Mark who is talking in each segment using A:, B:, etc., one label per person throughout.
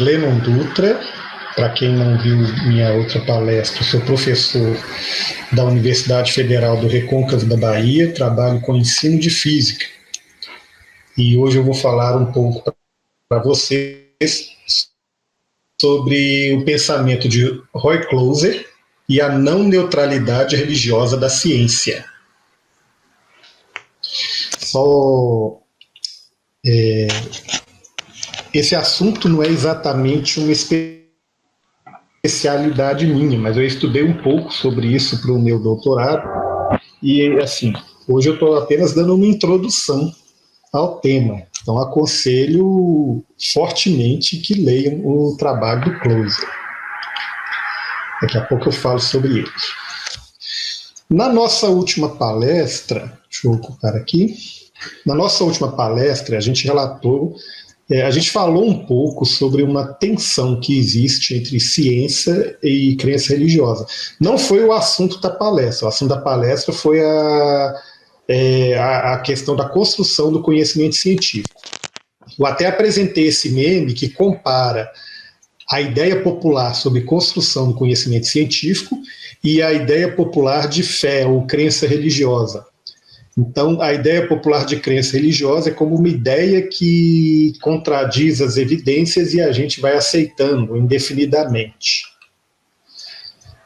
A: Glennon Dutra. Para quem não viu minha outra palestra, sou professor da Universidade Federal do Recôncavo da Bahia, trabalho com ensino de física. E hoje eu vou falar um pouco para vocês sobre o pensamento de Roy Closer e a não neutralidade religiosa da ciência. Esse assunto não é exatamente uma especialidade minha, mas eu estudei um pouco sobre isso para o meu doutorado e, assim, hoje eu estou apenas dando uma introdução ao tema. Então, aconselho fortemente que leiam o trabalho do Closer. Daqui a pouco eu falo sobre ele. Na nossa última palestra, deixa eu ocupar aqui, na nossa última palestra a gente falou um pouco sobre uma tensão que existe entre ciência e crença religiosa. Não foi o assunto da palestra. O assunto da palestra foi a questão da construção do conhecimento científico. Eu até apresentei esse meme que compara a ideia popular sobre construção do conhecimento científico e a ideia popular de fé ou crença religiosa. Então, a ideia popular de crença religiosa é como uma ideia que contradiz as evidências e a gente vai aceitando indefinidamente.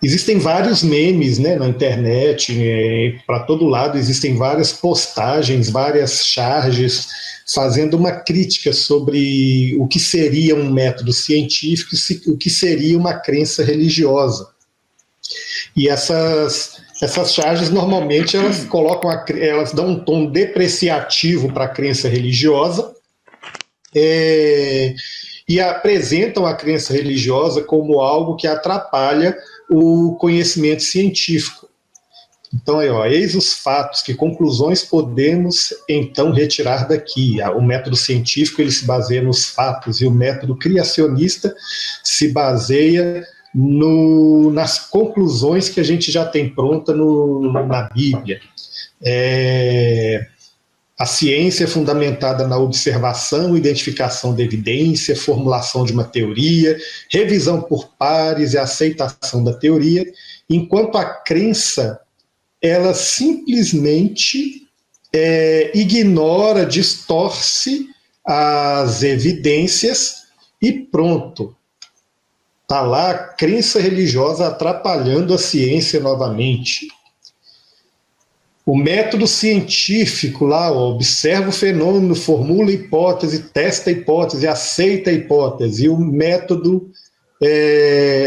A: Existem vários memes, né, na internet, para todo lado, existem várias postagens, várias charges, fazendo uma crítica sobre o que seria um método científico e o que seria uma crença religiosa. E essas charges, normalmente, elas dão um tom depreciativo para a crença religiosa e apresentam a crença religiosa como algo que atrapalha o conhecimento científico. Então, eis os fatos, que conclusões podemos, então, retirar daqui. O método científico ele se baseia nos fatos e o método criacionista se baseia nas conclusões que a gente já tem pronta na Bíblia. A ciência é fundamentada na observação, identificação da evidência, formulação de uma teoria, revisão por pares e aceitação da teoria, enquanto a crença, ela simplesmente ignora, distorce as evidências e pronto. Está lá a crença religiosa atrapalhando a ciência novamente. O método científico lá, observa o fenômeno, formula a hipótese, testa a hipótese, aceita a hipótese. E o método,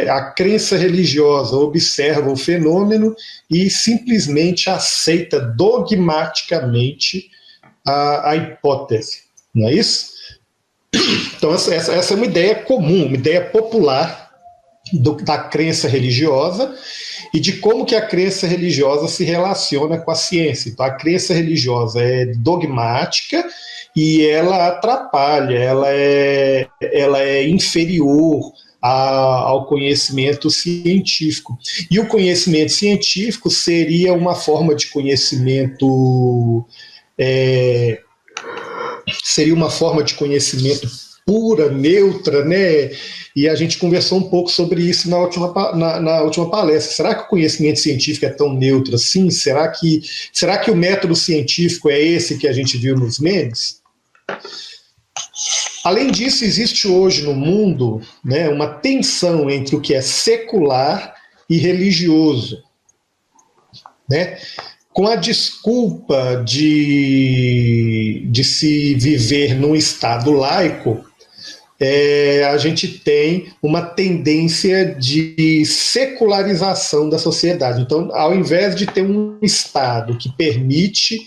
A: a crença religiosa, observa o fenômeno e simplesmente aceita dogmaticamente a hipótese. Não é isso? Então, essa é uma ideia comum, uma ideia popular da crença religiosa e de como que a crença religiosa se relaciona com a ciência. Então, a crença religiosa é dogmática e ela atrapalha, ela é inferior ao conhecimento científico. E o conhecimento científico seria uma forma de conhecimento pura, neutra, né? E a gente conversou um pouco sobre isso na última palestra. Será que o conhecimento científico é tão neutro assim? Será que o método científico é esse que a gente viu nos memes? Além disso, existe hoje no mundo, né, uma tensão entre o que é secular e religioso, né? Com a desculpa de se viver num Estado laico, a gente tem uma tendência de secularização da sociedade. Então, ao invés de ter um Estado que permite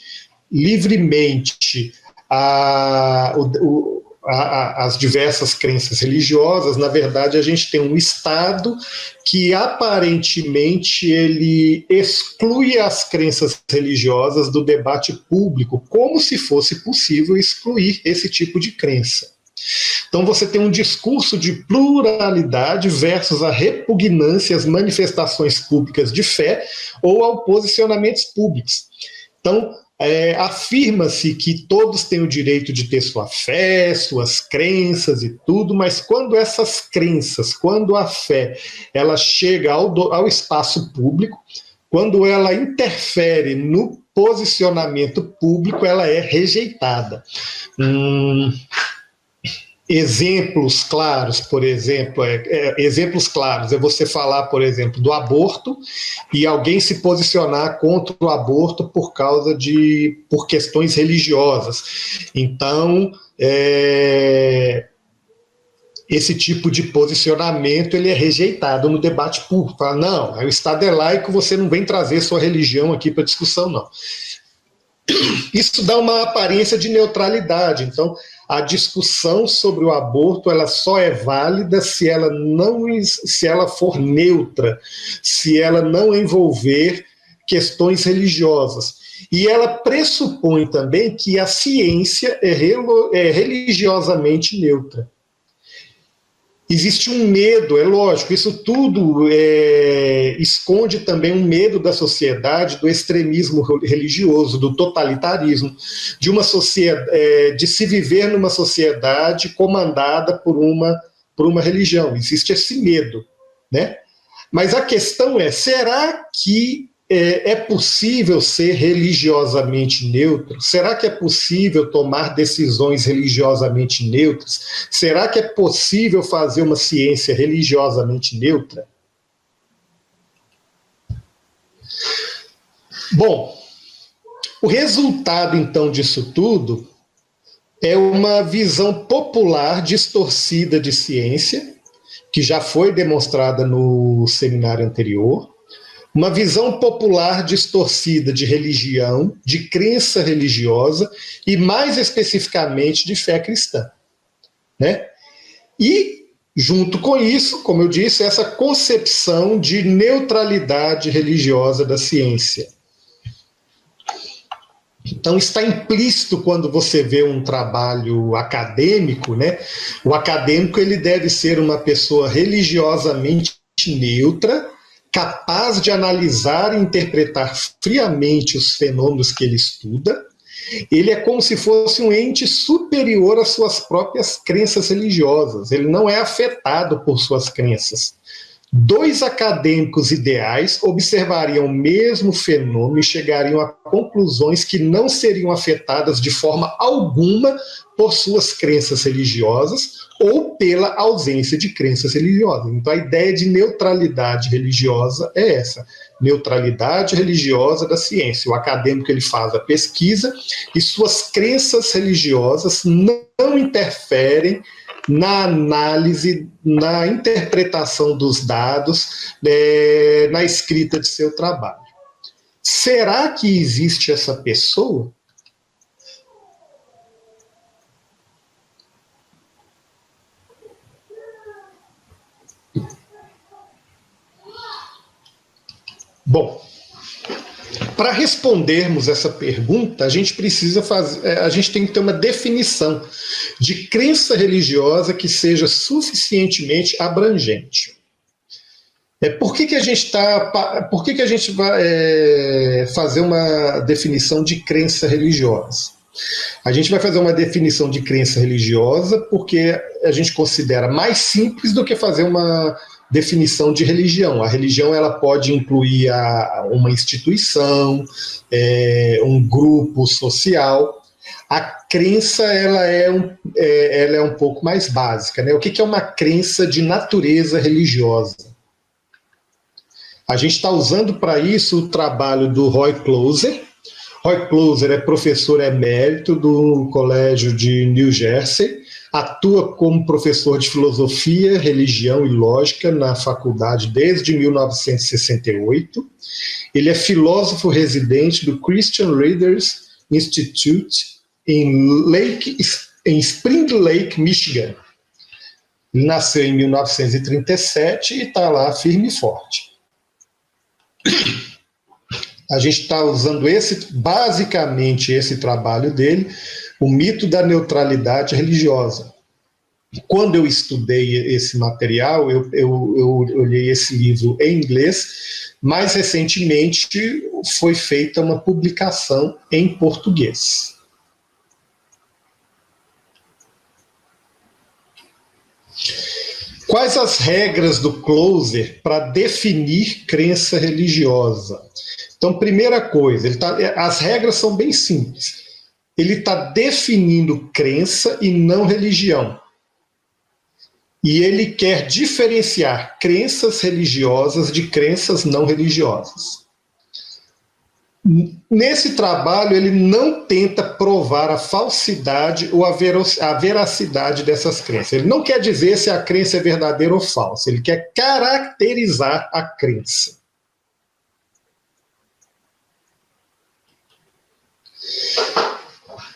A: livremente as diversas crenças religiosas, na verdade, a gente tem um Estado que aparentemente ele exclui as crenças religiosas do debate público, como se fosse possível excluir esse tipo de crença. Então você tem um discurso de pluralidade versus a repugnância às manifestações públicas de fé ou ao posicionamentos públicos. Então, afirma-se que todos têm o direito de ter sua fé, suas crenças e tudo, mas quando essas crenças, quando a fé, ela chega ao espaço público, quando ela interfere no posicionamento público, ela é rejeitada. Exemplos claros, por exemplo, exemplos claros é você falar, por exemplo, do aborto e alguém se posicionar contra o aborto por questões religiosas. Então, esse tipo de posicionamento ele é rejeitado no debate público. Fala, não, o Estado é laico, você não vem trazer sua religião aqui para discussão, não. Isso dá uma aparência de neutralidade. Então, a discussão sobre o aborto ela só é válida se ela for neutra, se ela não envolver questões religiosas. E ela pressupõe também que a ciência é religiosamente neutra. Existe um medo, é lógico, isso tudo esconde também um medo da sociedade, do extremismo religioso, do totalitarismo, de se viver numa sociedade comandada por uma religião. Existe esse medo, né? Mas a questão será que é possível ser religiosamente neutro? Será que é possível tomar decisões religiosamente neutras? Será que é possível fazer uma ciência religiosamente neutra? Bom, o resultado, então, disso tudo é uma visão popular distorcida de ciência, que já foi demonstrada no seminário anterior, uma visão popular distorcida de religião, de crença religiosa e, mais especificamente, de fé cristã, né? E, junto com isso, como eu disse, essa concepção de neutralidade religiosa da ciência. Então, está implícito quando você vê um trabalho acadêmico, né? O acadêmico ele deve ser uma pessoa religiosamente neutra, capaz de analisar e interpretar friamente os fenômenos que ele estuda. Ele é como se fosse um ente superior às suas próprias crenças religiosas. Ele não é afetado por suas crenças. Dois acadêmicos ideais observariam o mesmo fenômeno e chegariam a conclusões que não seriam afetadas de forma alguma por suas crenças religiosas ou pela ausência de crenças religiosas. Então, a ideia de neutralidade religiosa é essa, neutralidade religiosa da ciência. O acadêmico ele faz a pesquisa e suas crenças religiosas não interferem na análise, na interpretação dos dados, na escrita de seu trabalho. Será que existe essa pessoa? Bom, para respondermos essa pergunta, a gente tem que ter uma definição de crença religiosa que seja suficientemente abrangente. Por que a gente vai fazer uma definição de crença religiosa? A gente vai fazer uma definição de crença religiosa porque a gente considera mais simples do que fazer uma definição de religião. A religião ela pode incluir uma instituição, um grupo social. A crença ela é um pouco mais básica, né? O que é uma crença de natureza religiosa? A gente está usando para isso o trabalho do Roy Closer. Roy Closer é professor emérito do Colégio de New Jersey, atua como professor de filosofia, religião e lógica na faculdade desde 1968. Ele é filósofo residente do Christian Readers Institute em Spring Lake, Michigan. Ele nasceu em 1937 e está lá firme e forte. A gente está usando basicamente esse trabalho dele, o mito da neutralidade religiosa. quando eu estudei esse material, eu olhei esse livro em inglês. Mais recentemente foi feita uma publicação em português. Quais as regras do Closer para definir crença religiosa? Então, primeira coisa, as regras são bem simples. Ele está definindo crença e não religião. E ele quer diferenciar crenças religiosas de crenças não religiosas. Nesse trabalho, ele não tenta provar a falsidade ou a veracidade dessas crenças. Ele não quer dizer se a crença é verdadeira ou falsa. Ele quer caracterizar a crença.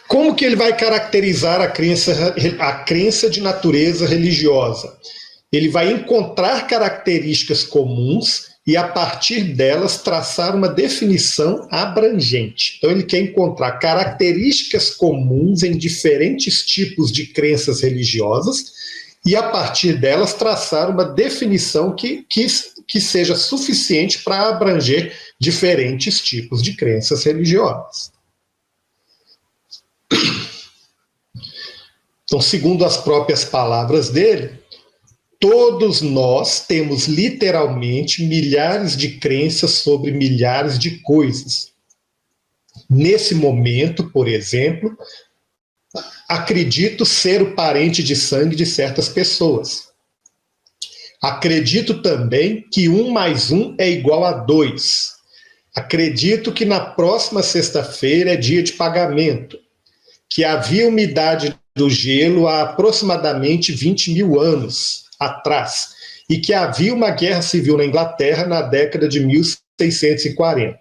A: Como que ele vai caracterizar a crença de natureza religiosa? Ele vai encontrar características comuns e, a partir delas, traçar uma definição abrangente. Então, ele quer encontrar características comuns em diferentes tipos de crenças religiosas e, a partir delas, traçar uma definição que seja suficiente para abranger diferentes tipos de crenças religiosas. Então, segundo as próprias palavras dele, todos nós temos literalmente milhares de crenças sobre milhares de coisas. Nesse momento, por exemplo, acredito ser o parente de sangue de certas pessoas. Acredito também que 1 mais 1 é igual a 2. Acredito que na próxima sexta-feira é dia de pagamento. Que havia umidade do gelo há aproximadamente 20 mil anos atrás, e que havia uma guerra civil na Inglaterra na década de 1640.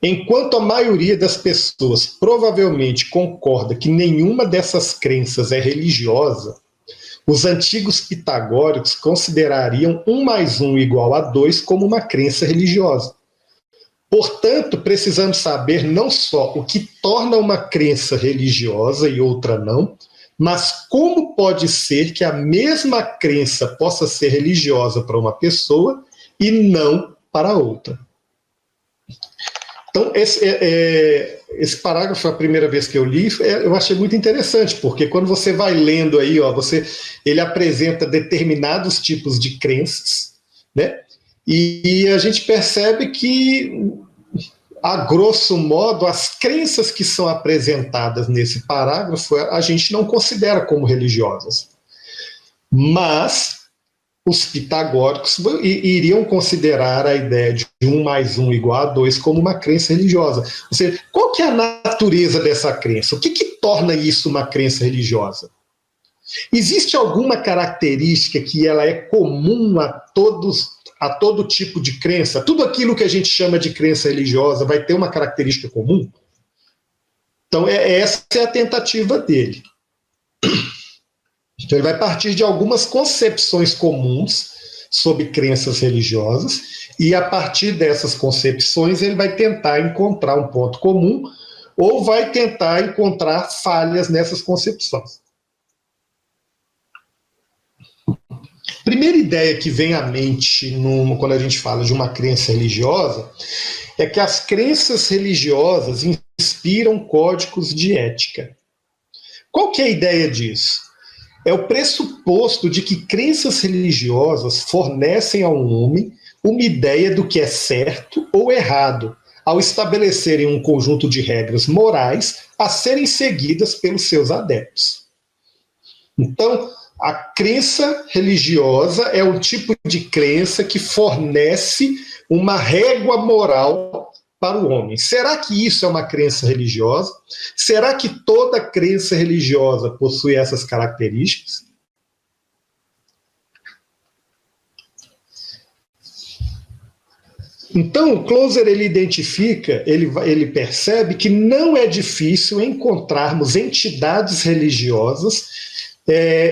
A: Enquanto a maioria das pessoas provavelmente concorda que nenhuma dessas crenças é religiosa, os antigos pitagóricos considerariam 1 mais 1 igual a 2 como uma crença religiosa. Portanto, precisamos saber não só o que torna uma crença religiosa e outra não, mas como pode ser que a mesma crença possa ser religiosa para uma pessoa e não para outra. Então, esse parágrafo, a primeira vez que eu li, eu achei muito interessante, porque quando você vai lendo aí, ele apresenta determinados tipos de crenças, né? E a gente percebe que, a grosso modo, as crenças que são apresentadas nesse parágrafo, a gente não considera como religiosas. Mas os pitagóricos iriam considerar a ideia de 1 mais 1 igual a 2 como uma crença religiosa. Ou seja, qual que é a natureza dessa crença? O que torna isso uma crença religiosa? Existe alguma característica que ela é comum a todo tipo de crença? Tudo aquilo que a gente chama de crença religiosa vai ter uma característica comum? Então, essa é a tentativa dele. Então, ele vai partir de algumas concepções comuns sobre crenças religiosas e, a partir dessas concepções, ele vai tentar encontrar um ponto comum ou vai tentar encontrar falhas nessas concepções. Primeira ideia que vem à mente quando a gente fala de uma crença religiosa é que as crenças religiosas inspiram códigos de ética. Qual que é a ideia disso? É o pressuposto de que crenças religiosas fornecem ao homem uma ideia do que é certo ou errado, ao estabelecerem um conjunto de regras morais a serem seguidas pelos seus adeptos. Então, a crença religiosa é um tipo de crença que fornece uma régua moral para o homem. Será que isso é uma crença religiosa? Será que toda crença religiosa possui essas características? Então, o Closer ele identifica, ele percebe que não é difícil encontrarmos entidades religiosas,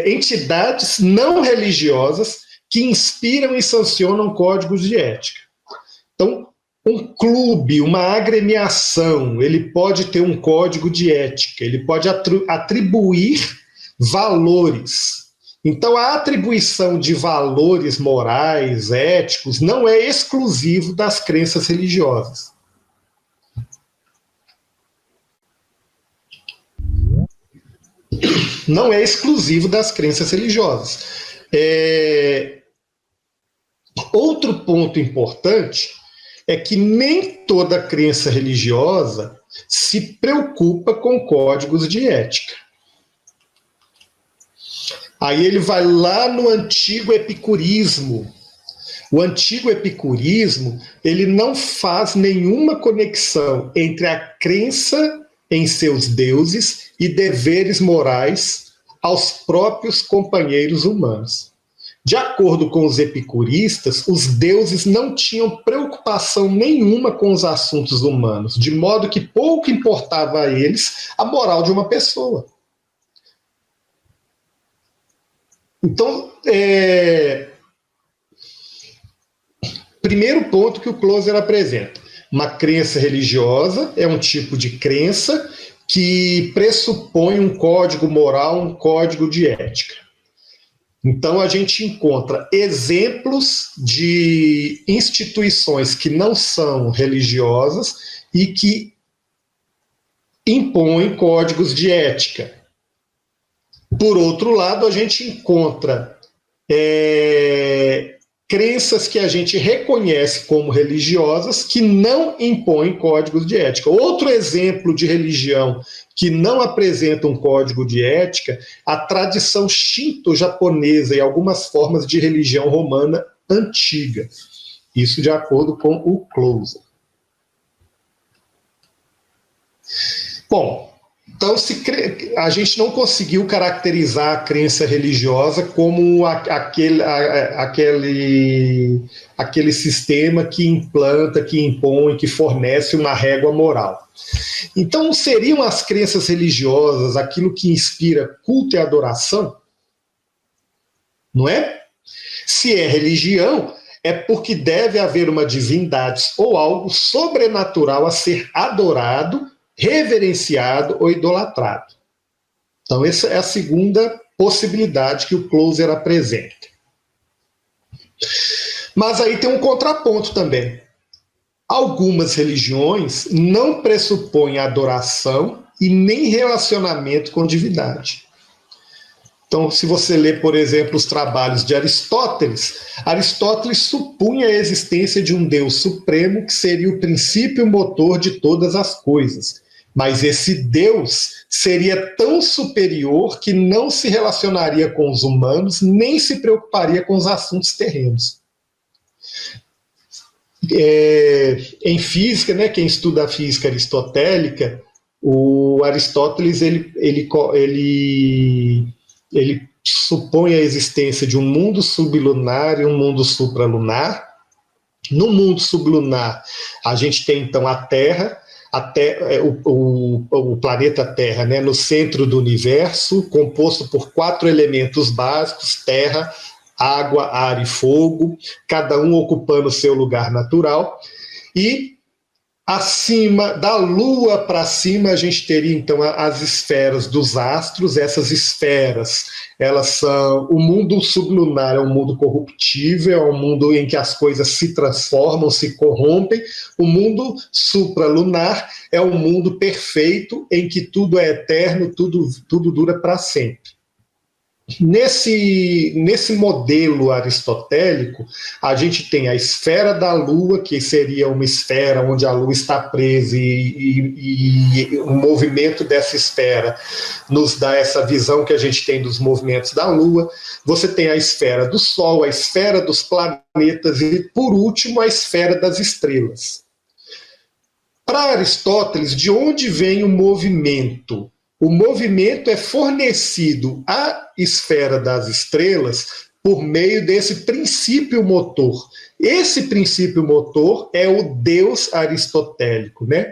A: entidades não religiosas que inspiram e sancionam códigos de ética. Então, um clube, uma agremiação, ele pode ter um código de ética, ele pode atribuir Valores. Então, a atribuição de valores morais, éticos, não é exclusivo das crenças religiosas. Não é exclusivo das crenças religiosas. Outro ponto importante é que nem toda crença religiosa se preocupa com códigos de ética. Aí ele vai lá no antigo epicurismo. O antigo epicurismo, ele não faz nenhuma conexão entre a crença em seus deuses e deveres morais aos próprios companheiros humanos. De acordo com os epicuristas, os deuses não tinham preocupação nenhuma com os assuntos humanos, de modo que pouco importava a eles a moral de uma pessoa. Então, primeiro ponto que o Closer apresenta. Uma crença religiosa é um tipo de crença que pressupõe um código moral, um código de ética. Então, a gente encontra exemplos de instituições que não são religiosas e que impõem códigos de ética. Por outro lado, a gente encontra crenças que a gente reconhece como religiosas que não impõem códigos de ética. Outro exemplo de religião que não apresenta um código de ética, a tradição Shinto japonesa e algumas formas de religião romana antiga. Isso de acordo com o Closer. Bom, então a gente não conseguiu caracterizar a crença religiosa como aquele sistema que implanta, que impõe, que fornece uma régua moral. Então, seriam as crenças religiosas aquilo que inspira culto e adoração? Não é? Se é religião, é porque deve haver uma divindade ou algo sobrenatural a ser adorado, reverenciado ou idolatrado. Então, essa é a segunda possibilidade que o Closer apresenta. Mas aí tem um contraponto também. Algumas religiões não pressupõem adoração e nem relacionamento com divindade. Então, se você lê, por exemplo, os trabalhos de Aristóteles, Aristóteles supunha a existência de um Deus supremo que seria o princípio motor de todas as coisas. Mas esse Deus seria tão superior que não se relacionaria com os humanos, nem se preocuparia com os assuntos terrenos. Em física, né, quem estuda a física aristotélica, o Aristóteles ele supõe a existência de um mundo sublunar e um mundo supralunar. No mundo sublunar, a gente tem então a Terra, o planeta Terra, né, no centro do universo, composto por 4 elementos básicos: terra, água, ar e fogo, cada um ocupando seu lugar natural. E acima, da Lua para cima, a gente teria então as esferas dos astros. Essas esferas, elas são... O mundo sublunar é um mundo corruptível, é um mundo em que as coisas se transformam, se corrompem. O mundo supralunar é um mundo perfeito, em que tudo é eterno, tudo dura para sempre. Nesse modelo aristotélico, a gente tem a esfera da Lua, que seria uma esfera onde a Lua está presa, e o movimento dessa esfera nos dá essa visão que a gente tem dos movimentos da Lua. Você tem a esfera do Sol, a esfera dos planetas e, por último, a esfera das estrelas. Para Aristóteles, de onde vem o movimento? O movimento é fornecido à esfera das estrelas por meio desse princípio motor. Esse princípio motor é o Deus aristotélico, né?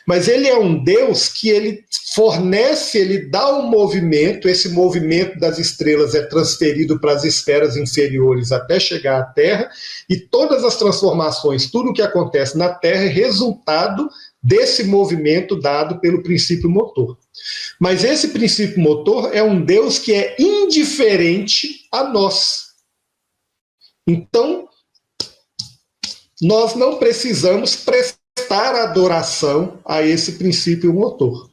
A: Mas ele é um Deus que ele fornece, ele dá um movimento, esse movimento das estrelas é transferido para as esferas inferiores até chegar à Terra, e todas as transformações, tudo o que acontece na Terra é resultado desse movimento dado pelo princípio motor. Mas esse princípio motor é um Deus que é indiferente a nós. Então, nós não precisamos prestar adoração a esse princípio motor.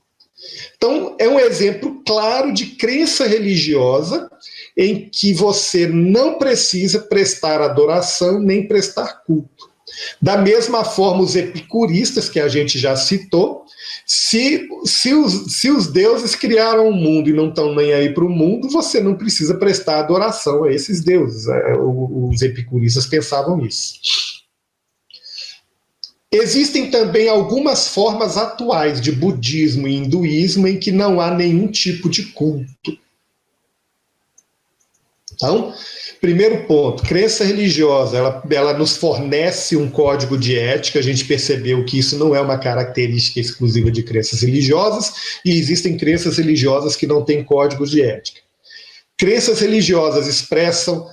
A: Então, é um exemplo claro de crença religiosa em que você não precisa prestar adoração nem prestar culto. Da mesma forma, os epicuristas, que a gente já citou, se os deuses criaram o mundo e não estão nem aí para o mundo, você não precisa prestar adoração a esses deuses. Os epicuristas pensavam isso. Existem também algumas formas atuais de budismo e hinduísmo em que não há nenhum tipo de culto. Então, primeiro ponto, crença religiosa, ela nos fornece um código de ética. A gente percebeu que isso não é uma característica exclusiva de crenças religiosas, e existem crenças religiosas que não têm códigos de ética. Crenças religiosas expressam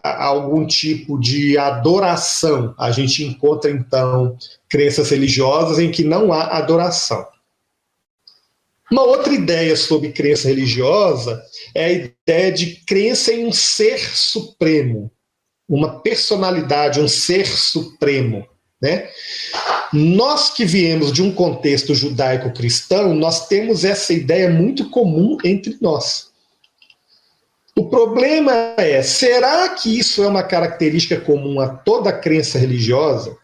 A: algum tipo de adoração. A gente encontra, então, crenças religiosas em que não há adoração. Uma outra ideia sobre crença religiosa é a ideia de crença em um ser supremo, uma personalidade, um ser supremo, né? Nós que viemos de um contexto judaico-cristão, nós temos essa ideia muito comum entre nós. O problema é, será que isso é uma característica comum a toda crença religiosa?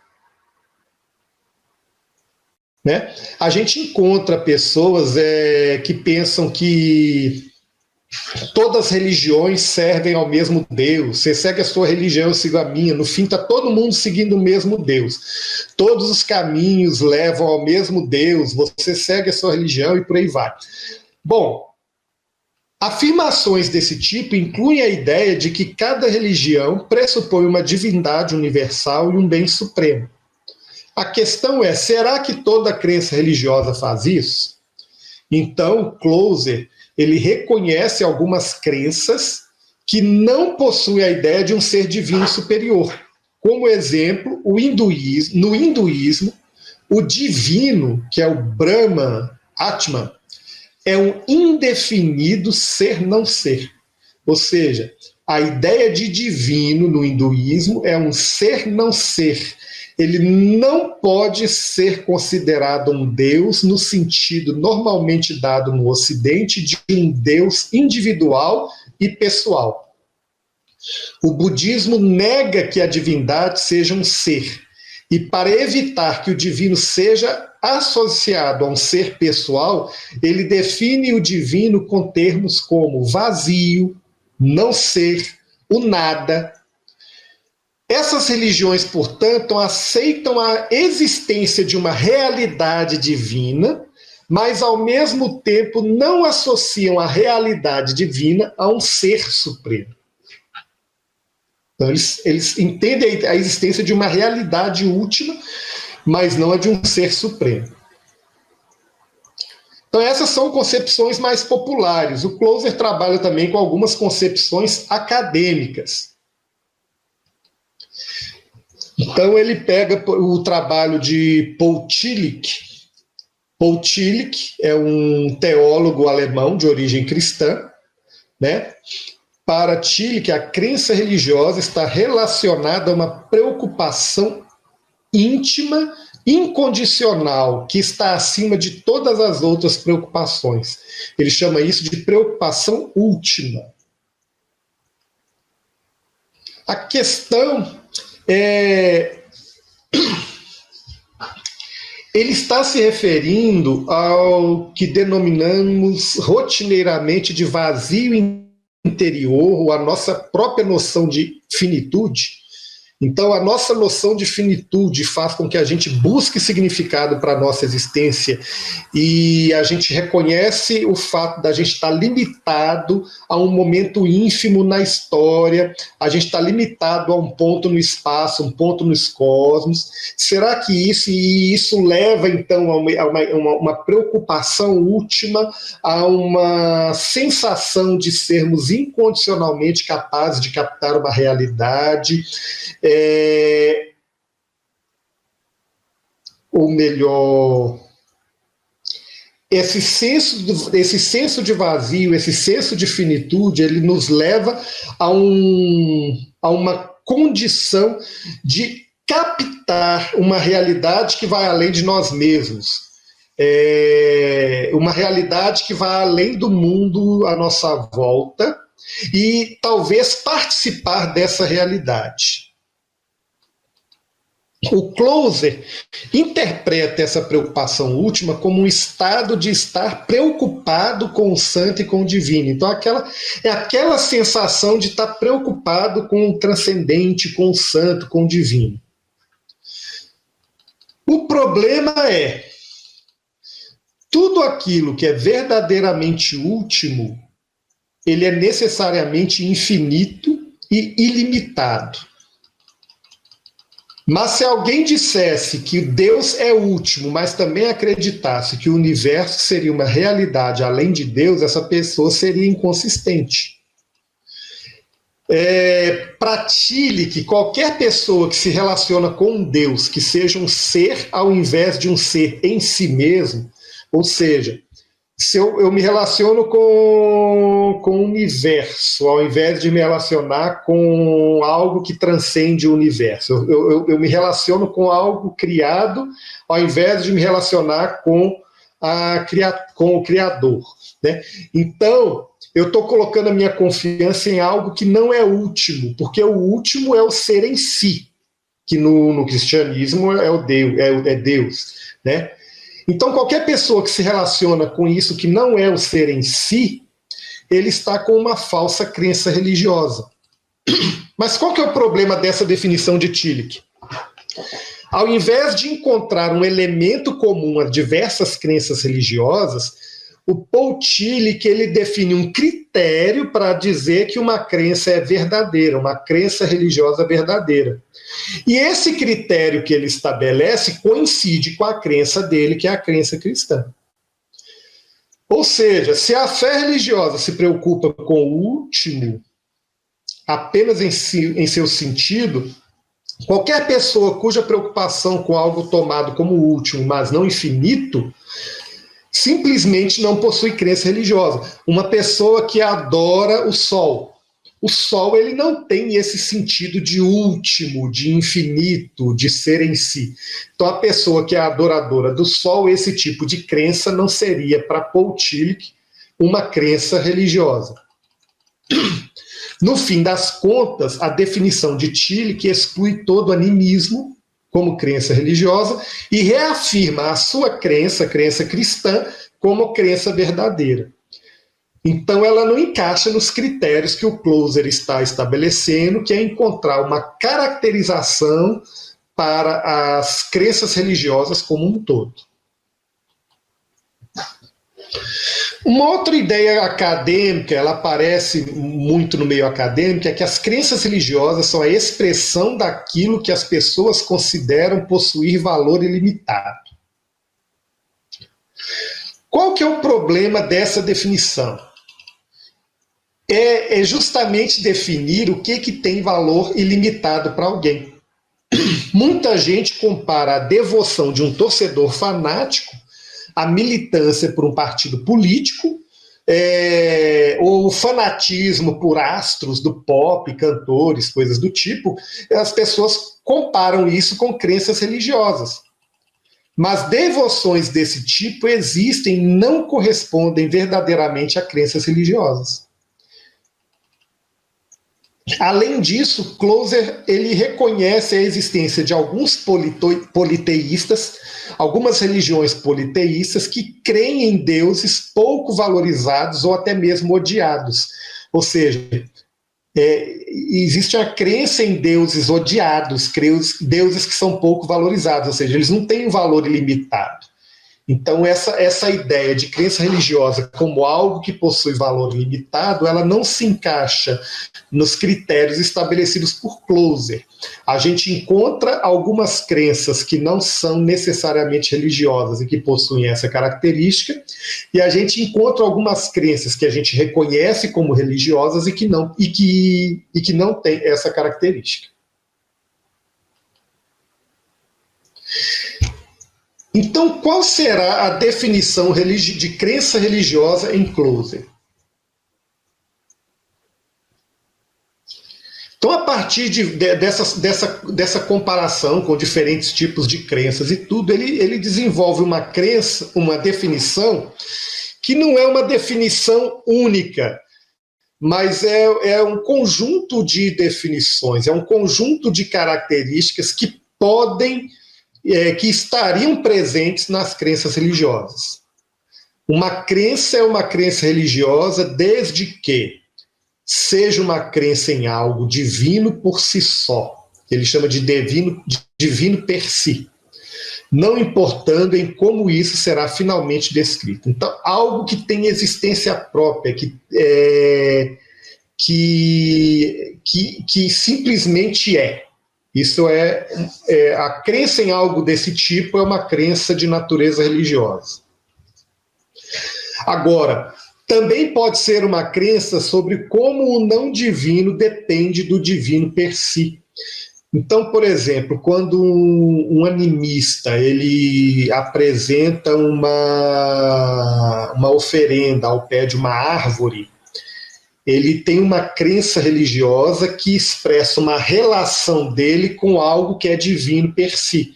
A: Né? A gente encontra pessoas que pensam que todas as religiões servem ao mesmo Deus. Você segue a sua religião, eu sigo a minha. No fim, está todo mundo seguindo o mesmo Deus. Todos os caminhos levam ao mesmo Deus. Você segue a sua religião e por aí vai. Bom, afirmações desse tipo incluem a ideia de que cada religião pressupõe uma divindade universal e um bem supremo. A questão é, será que toda crença religiosa faz isso? Então, Closer, ele reconhece algumas crenças que não possuem a ideia de um ser divino superior. Como exemplo, no hinduísmo, o divino, que é o Brahman, Atman, é um indefinido ser não ser. Ou seja, a ideia de divino no hinduísmo é um ser não ser. Ele não pode ser considerado um Deus no sentido normalmente dado no Ocidente de um Deus individual e pessoal. O budismo nega que a divindade seja um ser. E para evitar que o divino seja associado a um ser pessoal, ele define o divino com termos como vazio, não ser, o nada. Essas religiões, portanto, aceitam a existência de uma realidade divina, mas, ao mesmo tempo, não associam a realidade divina a um ser supremo. Então, eles entendem a existência de uma realidade última, mas não a de um ser supremo. Então, essas são concepções mais populares. O Closer trabalha também com algumas concepções acadêmicas. Então, ele pega o trabalho de Paul Tillich. Paul Tillich é um teólogo alemão de origem cristã, né? Para Tillich, a crença religiosa está relacionada a uma preocupação íntima, incondicional, que está acima de todas as outras preocupações. Ele chama isso de preocupação última. A questão ele está se referindo ao que denominamos rotineiramente de vazio interior, ou a nossa própria noção de finitude. Então, a nossa noção de finitude faz com que a gente busque significado para a nossa existência, e a gente reconhece o fato da gente estar limitado a um momento ínfimo na história, a gente está limitado a um ponto no espaço, um ponto nos cosmos. Será que isso leva, então, a uma preocupação última, a uma sensação de sermos incondicionalmente capazes de captar uma realidade? ou melhor, esse senso de vazio, esse senso de finitude, ele nos leva a uma condição de captar uma realidade que vai além de nós mesmos. Uma realidade que vai além do mundo à nossa volta e talvez participar dessa realidade. O Closer interpreta essa preocupação última como um estado de estar preocupado com o santo e com o divino. Então, aquela sensação de estar preocupado com o transcendente, com o santo, com o divino. O problema é tudo aquilo que é verdadeiramente último, ele é necessariamente infinito e ilimitado. Mas se alguém dissesse que Deus é último, mas também acreditasse que o universo seria uma realidade além de Deus, essa pessoa seria inconsistente. Para Tillich, qualquer pessoa que se relaciona com um Deus que seja um ser ao invés de um ser em si mesmo, ou seja, se eu me relaciono com o universo, ao invés de me relacionar com algo que transcende o universo, eu me relaciono com algo criado, ao invés de me relacionar com o Criador. Né? Então, eu estou colocando a minha confiança em algo que não é último, porque o último é o ser em si, que no cristianismo é Deus. Né? Então, qualquer pessoa que se relaciona com isso que não é o ser em si, ele está com uma falsa crença religiosa. Mas qual que é o problema dessa definição de Tillich? Ao invés de encontrar um elemento comum a diversas crenças religiosas, o Paul Tillich ele define um critério para dizer que uma crença é verdadeira, uma crença religiosa verdadeira. E esse critério que ele estabelece coincide com a crença dele, que é a crença cristã. Ou seja, se a fé religiosa se preocupa com o último, apenas em seu sentido, qualquer pessoa cuja preocupação com algo tomado como último, mas não infinito, simplesmente não possui crença religiosa. Uma pessoa que adora o sol. O sol ele não tem esse sentido de último, de infinito, de ser em si. Então, a pessoa que é adoradora do sol, esse tipo de crença não seria, para Paul Tillich, uma crença religiosa. No fim das contas, a definição de Tillich exclui todo animismo como crença religiosa e reafirma a sua crença cristã, como crença verdadeira. Então, ela não encaixa nos critérios que o Closer está estabelecendo, que é encontrar uma caracterização para as crenças religiosas como um todo. Uma outra ideia acadêmica, ela aparece muito no meio acadêmico, é que as crenças religiosas são a expressão daquilo que as pessoas consideram possuir valor ilimitado. Qual que é o problema dessa definição? É justamente definir o que tem valor ilimitado para alguém. Muita gente compara a devoção de um torcedor fanático à militância por um partido político, ou o fanatismo por astros do pop, cantores, coisas do tipo. As pessoas comparam isso com crenças religiosas. Mas devoções desse tipo existem e não correspondem verdadeiramente a crenças religiosas. Além disso, Closer ele reconhece a existência de alguns politeístas, algumas religiões politeístas que creem em deuses pouco valorizados ou até mesmo odiados. Ou seja, existe a crença em deuses odiados, deuses que são pouco valorizados, ou seja, eles não têm um valor ilimitado. Então, essa ideia de crença religiosa como algo que possui valor limitado, ela não se encaixa nos critérios estabelecidos por Closer. A gente encontra algumas crenças que não são necessariamente religiosas e que possuem essa característica, e a gente encontra algumas crenças que a gente reconhece como religiosas e que não têm essa característica. Então, qual será a definição de crença religiosa em Closer? Então, a partir dessa comparação com diferentes tipos de crenças e tudo, ele desenvolve uma crença, uma definição que não é uma definição única, mas é um conjunto de definições, é um conjunto de características que que estariam presentes nas crenças religiosas. Uma crença é uma crença religiosa desde que seja uma crença em algo divino por si só, que ele chama de divino per si, não importando em como isso será finalmente descrito. Então, algo que tem existência própria, que simplesmente é. Isso a crença em algo desse tipo é uma crença de natureza religiosa. Agora, também pode ser uma crença sobre como o não divino depende do divino per si. Então, por exemplo, quando um animista ele apresenta uma oferenda ao pé de uma árvore, ele tem uma crença religiosa que expressa uma relação dele com algo que é divino per si.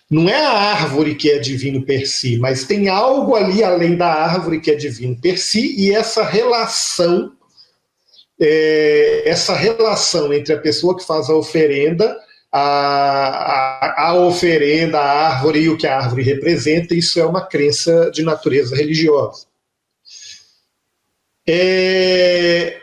A: Não é a árvore que é divino per si, mas tem algo ali além da árvore que é divino per si, e essa relação entre a pessoa que faz a oferenda, a oferenda, a árvore e o que a árvore representa, isso é uma crença de natureza religiosa.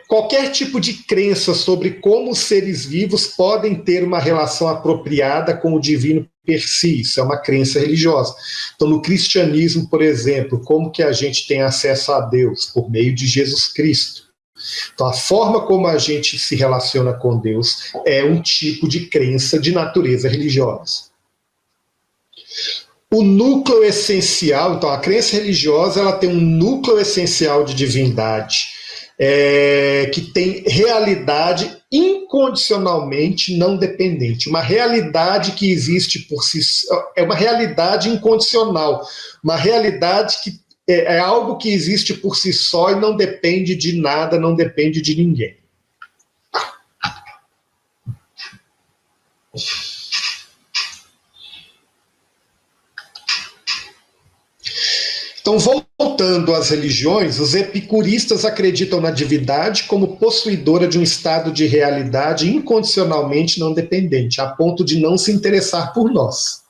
A: Qualquer tipo de crença sobre como os seres vivos podem ter uma relação apropriada com o divino per si, isso é uma crença religiosa. Então, no cristianismo, por exemplo, como que a gente tem acesso a Deus? Por meio de Jesus Cristo. Então, a forma como a gente se relaciona com Deus é um tipo de crença de natureza religiosa. O núcleo essencial, então a crença religiosa ela tem um núcleo essencial de divindade, que tem realidade incondicionalmente não dependente, uma realidade que existe por si só, é uma realidade incondicional, uma realidade que é algo que existe por si só e não depende de nada, não depende de ninguém. Então, voltando às religiões, os epicuristas acreditam na divindade como possuidora de um estado de realidade incondicionalmente não dependente, a ponto de não se interessar por nós.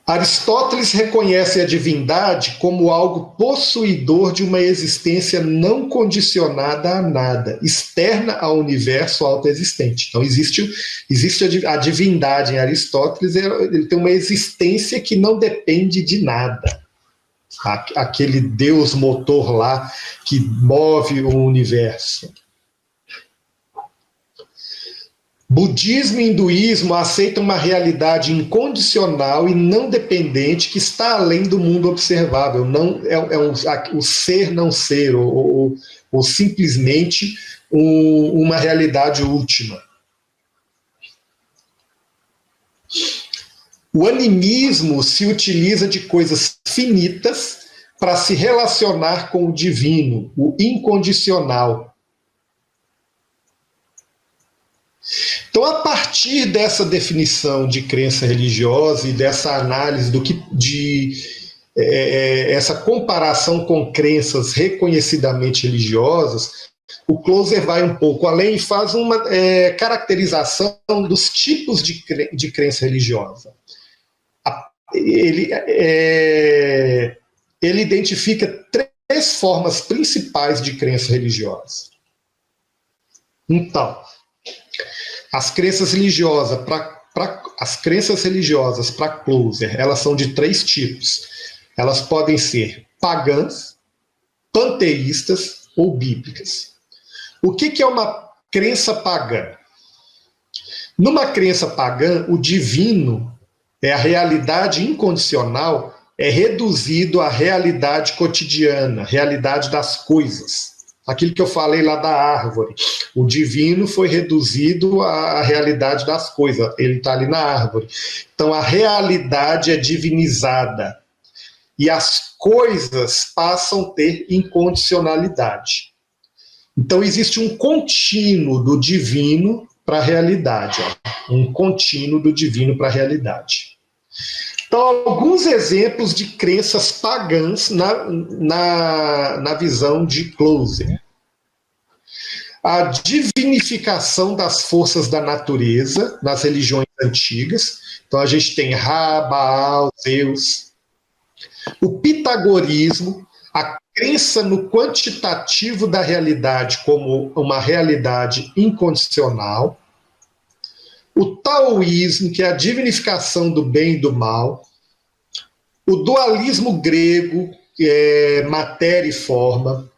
A: Aristóteles reconhece a divindade como algo possuidor de uma existência não condicionada a nada, externa ao universo autoexistente. Então, existe a divindade em Aristóteles, ele tem uma existência que não depende de nada. Aquele Deus motor lá que move o universo. Budismo e hinduísmo aceitam uma realidade incondicional e não dependente que está além do mundo observável. Não o ser não ser, ou simplesmente uma realidade última. O animismo se utiliza de coisas finitas para se relacionar com o divino, o incondicional. Então, a partir dessa definição de crença religiosa e dessa análise essa comparação com crenças reconhecidamente religiosas, o Closer vai um pouco além e faz uma caracterização dos tipos de crença religiosa. Ele identifica três formas principais de crença religiosa. Então, as crenças religiosas para Closer, elas são de três tipos. Elas podem ser pagãs, panteístas ou bíblicas. O que é uma crença pagã? Numa crença pagã, o divino, a realidade incondicional, é reduzido à realidade cotidiana, realidade das coisas. aquilo que eu falei lá da árvore. O divino foi reduzido à realidade das coisas, ele está ali na árvore. Então a realidade é divinizada e as coisas passam a ter incondicionalidade. Então existe um contínuo do divino para a realidade, um contínuo do divino para a realidade. Então, alguns exemplos de crenças pagãs na visão de Closer. A divinificação das forças da natureza nas religiões antigas. Então, a gente tem Ra, Baal, Zeus. O pitagorismo, a crença no quantitativo da realidade como uma realidade incondicional. O taoísmo, que é a divinificação do bem e do mal. O dualismo grego, que é matéria e forma.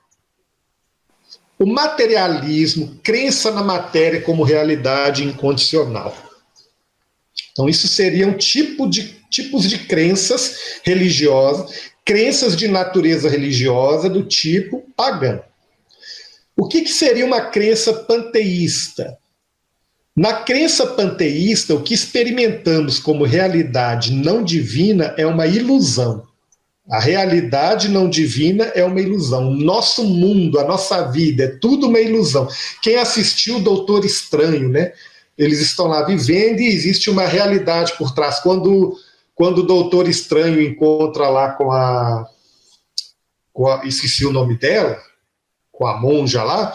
A: O materialismo, crença na matéria como realidade incondicional. Então, isso seriam tipos de crenças religiosas, crenças de natureza religiosa do tipo pagã. O que seria uma crença panteísta? Na crença panteísta, o que experimentamos como realidade não divina é uma ilusão. A realidade não divina é uma ilusão. O nosso mundo, a nossa vida, é tudo uma ilusão. Quem assistiu o Doutor Estranho, né? Eles estão lá vivendo e existe uma realidade por trás. Quando o Doutor Estranho encontra lá com a esqueci o nome dela, com a monja lá,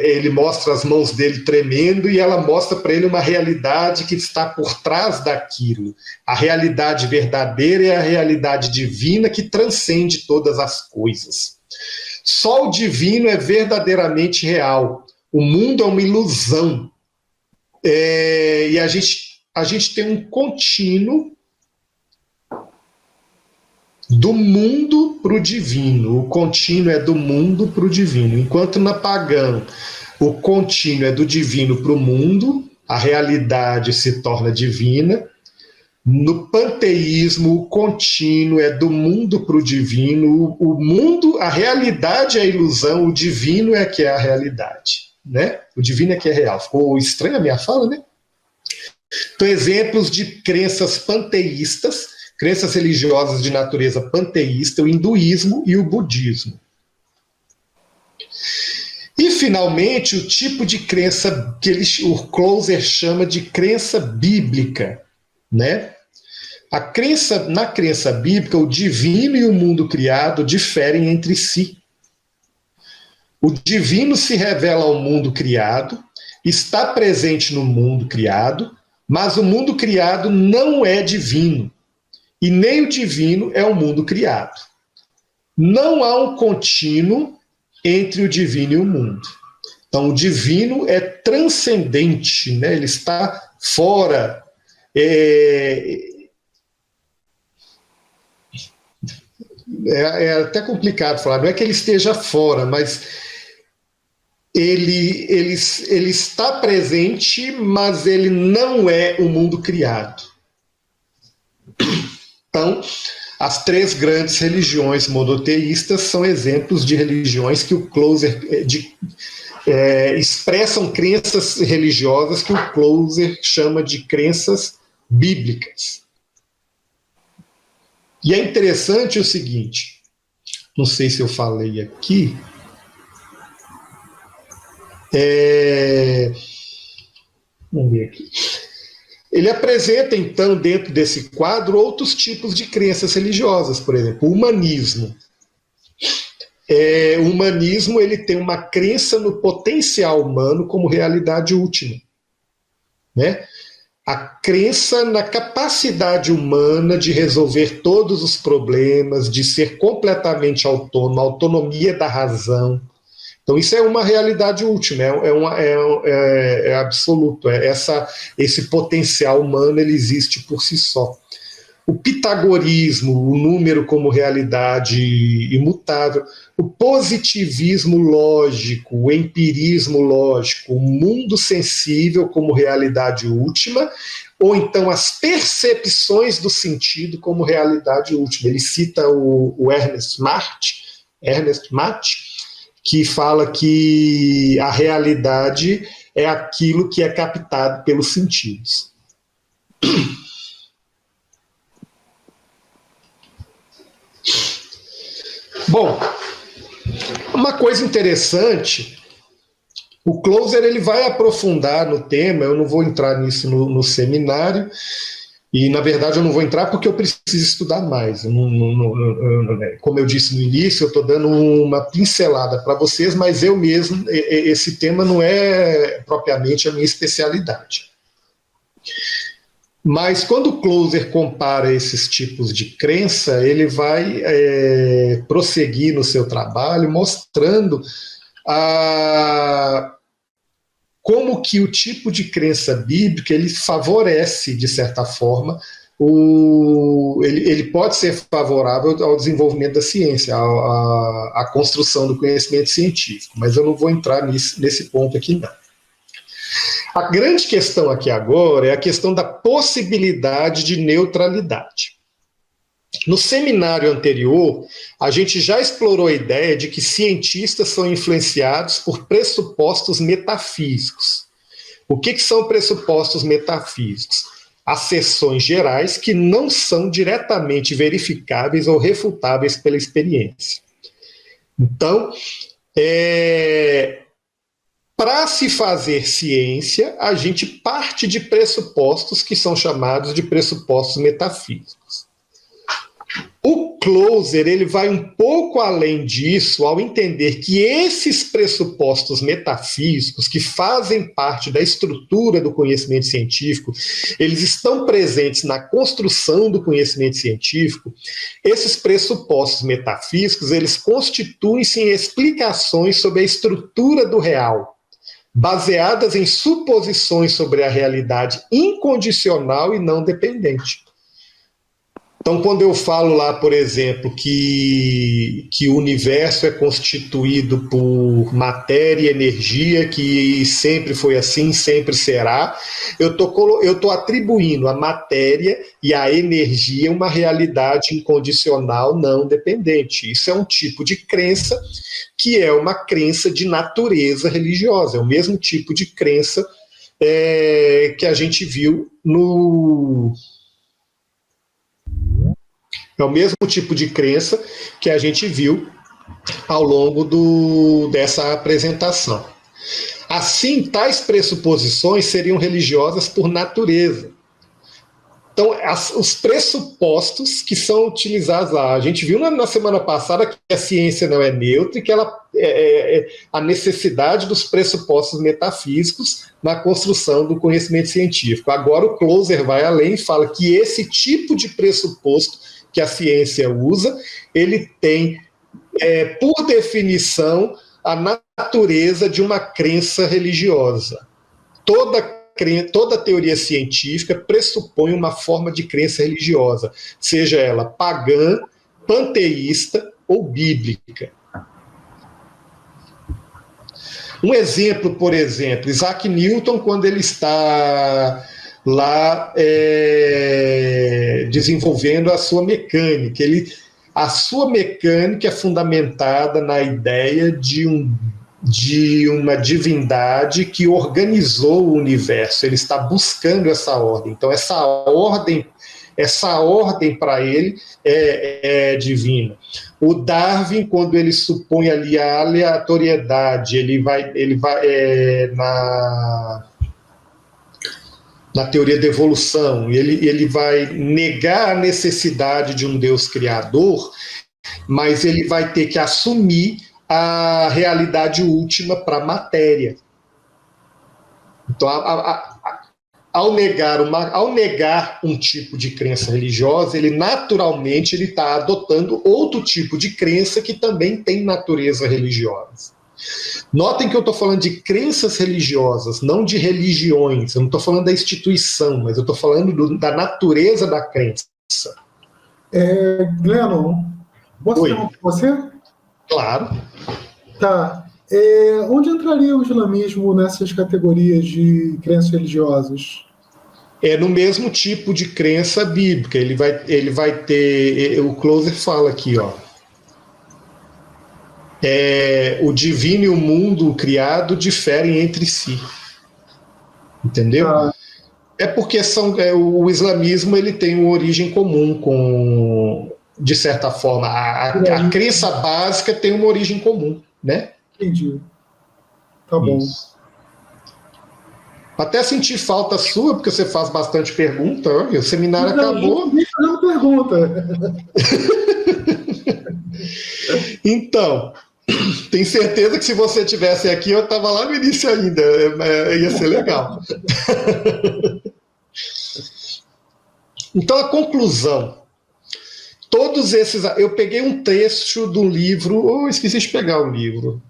A: ele mostra as mãos dele tremendo e ela mostra para ele uma realidade que está por trás daquilo. A realidade verdadeira é a realidade divina que transcende todas as coisas. Só o divino é verdadeiramente real. O mundo é uma ilusão. E a gente tem um contínuo do mundo para o divino. O contínuo é do mundo para o divino. Enquanto na pagã o contínuo é do divino para o mundo, a realidade se torna divina. No panteísmo, o contínuo é do mundo para o divino. O mundo, a realidade é a ilusão, o divino é que é a realidade. Né? O divino é que é real. Ficou estranha a minha fala, né? Então, exemplos de crenças panteístas, crenças religiosas de natureza panteísta, o hinduísmo e o budismo. E, finalmente, o tipo de crença que o Closer chama de crença bíblica. Né? Na crença bíblica, o divino e o mundo criado diferem entre si. O divino se revela ao mundo criado, está presente no mundo criado, mas o mundo criado não é divino. E nem o divino é o mundo criado. Não há um contínuo entre o divino e o mundo. Então, o divino é transcendente, né? Ele está fora. É até complicado falar, não é que ele esteja fora, mas ele está presente, mas ele não é o mundo criado. Então, as três grandes religiões monoteístas são exemplos de religiões que o Closer expressam crenças religiosas que o Closer chama de crenças bíblicas. E é interessante o seguinte, não sei se eu falei aqui, vamos ver aqui. Ele apresenta, então, dentro desse quadro, outros tipos de crenças religiosas, por exemplo, o humanismo. O humanismo ele tem uma crença no potencial humano como realidade última. Né? A crença na capacidade humana de resolver todos os problemas, de ser completamente autônomo, a autonomia da razão. Então, isso é uma realidade última, é absoluto. Esse potencial humano ele existe por si só. O pitagorismo, o número como realidade imutável, o positivismo lógico, o empirismo lógico, o mundo sensível como realidade última, ou então as percepções do sentido como realidade última. Ele cita o Ernest Mach, que fala que a realidade é aquilo que é captado pelos sentidos. Bom, uma coisa interessante, o Closer ele vai aprofundar no tema, eu não vou entrar nisso no seminário, e na verdade eu não vou entrar porque eu preciso estudar mais. Como eu disse no início, eu estou dando uma pincelada para vocês, mas eu mesmo, esse tema não é propriamente a minha especialidade. Mas quando o Closer compara esses tipos de crença, ele vai prosseguir no seu trabalho, mostrando como que o tipo de crença bíblica ele favorece, de certa forma, ele pode ser favorável ao desenvolvimento da ciência, à construção do conhecimento científico, mas eu não vou entrar nesse ponto aqui, não. A grande questão aqui agora é a questão da possibilidade de neutralidade. No seminário anterior, a gente já explorou a ideia de que cientistas são influenciados por pressupostos metafísicos. O que são pressupostos metafísicos? Asserções gerais que não são diretamente verificáveis ou refutáveis pela experiência. Então, para se fazer ciência, a gente parte de pressupostos que são chamados de pressupostos metafísicos. O Closer ele vai um pouco além disso ao entender que esses pressupostos metafísicos, que fazem parte da estrutura do conhecimento científico, eles estão presentes na construção do conhecimento científico. Esses pressupostos metafísicos eles constituem-se em explicações sobre a estrutura do real, baseadas em suposições sobre a realidade incondicional e não dependente. Então, quando eu falo lá, por exemplo, que o universo é constituído por matéria e energia, que sempre foi assim, sempre será, eu estou atribuindo à matéria e à energia uma realidade incondicional não dependente. Isso é um tipo de crença que é uma crença de natureza religiosa, é o mesmo tipo de crença que a gente viu É o mesmo tipo de crença que a gente viu ao longo dessa apresentação. Assim, tais pressuposições seriam religiosas por natureza. Então, os pressupostos que são utilizados lá. A gente viu na semana passada que a ciência não é neutra e que a necessidade dos pressupostos metafísicos na construção do conhecimento científico. Agora o Closer vai além e fala que esse tipo de pressuposto que a ciência usa, ele tem, por definição, a natureza de uma crença religiosa. Toda teoria científica pressupõe uma forma de crença religiosa, seja ela pagã, panteísta ou bíblica. Um exemplo, por exemplo, Isaac Newton, quando ele está lá desenvolvendo a sua mecânica. A sua mecânica é fundamentada na ideia de uma divindade que organizou o universo. Ele está buscando essa ordem. Então, essa ordem para ele é divina. O Darwin, quando ele supõe ali a aleatoriedade, ele vai na teoria da evolução, e ele vai negar a necessidade de um Deus criador, mas ele vai ter que assumir a realidade última para a matéria. Então, ao negar um tipo de crença religiosa, ele naturalmente está adotando outro tipo de crença que também tem natureza religiosa. Notem que eu estou falando de crenças religiosas, não de religiões. Eu não estou falando da instituição, mas eu estou falando da natureza da crença.
B: Glennon, posso falar com você?
A: Claro.
B: Tá. Onde entraria o islamismo nessas categorias de crenças religiosas?
A: É no mesmo tipo de crença bíblica. Ele vai ter... O Closer fala aqui, ó. o divino e o mundo criado diferem entre si. Entendeu? É porque o islamismo ele tem uma origem comum com, de certa forma, a crença básica tem uma origem comum, né?
B: Entendi. Tá bom.
A: Isso. Até senti falta sua, porque você faz bastante pergunta. O seminário acabou.
B: Nem fazendo pergunta.
A: Então, tenho certeza que se você estivesse aqui, eu estava lá no início ainda. Ia ser legal. Então, a conclusão. Todos esses. Eu peguei um trecho do livro. Esqueci de pegar o livro.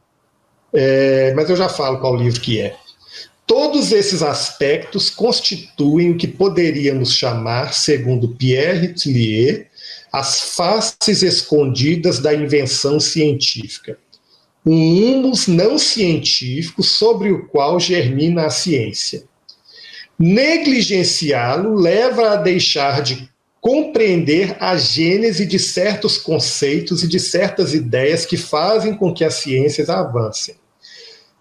A: Mas eu já falo qual livro que é. Todos esses aspectos constituem o que poderíamos chamar, segundo Pierre Tillier, as faces escondidas da invenção científica. Um humus não científico sobre o qual germina a ciência. Negligenciá-lo leva a deixar de compreender a gênese de certos conceitos e de certas ideias que fazem com que as ciências avancem.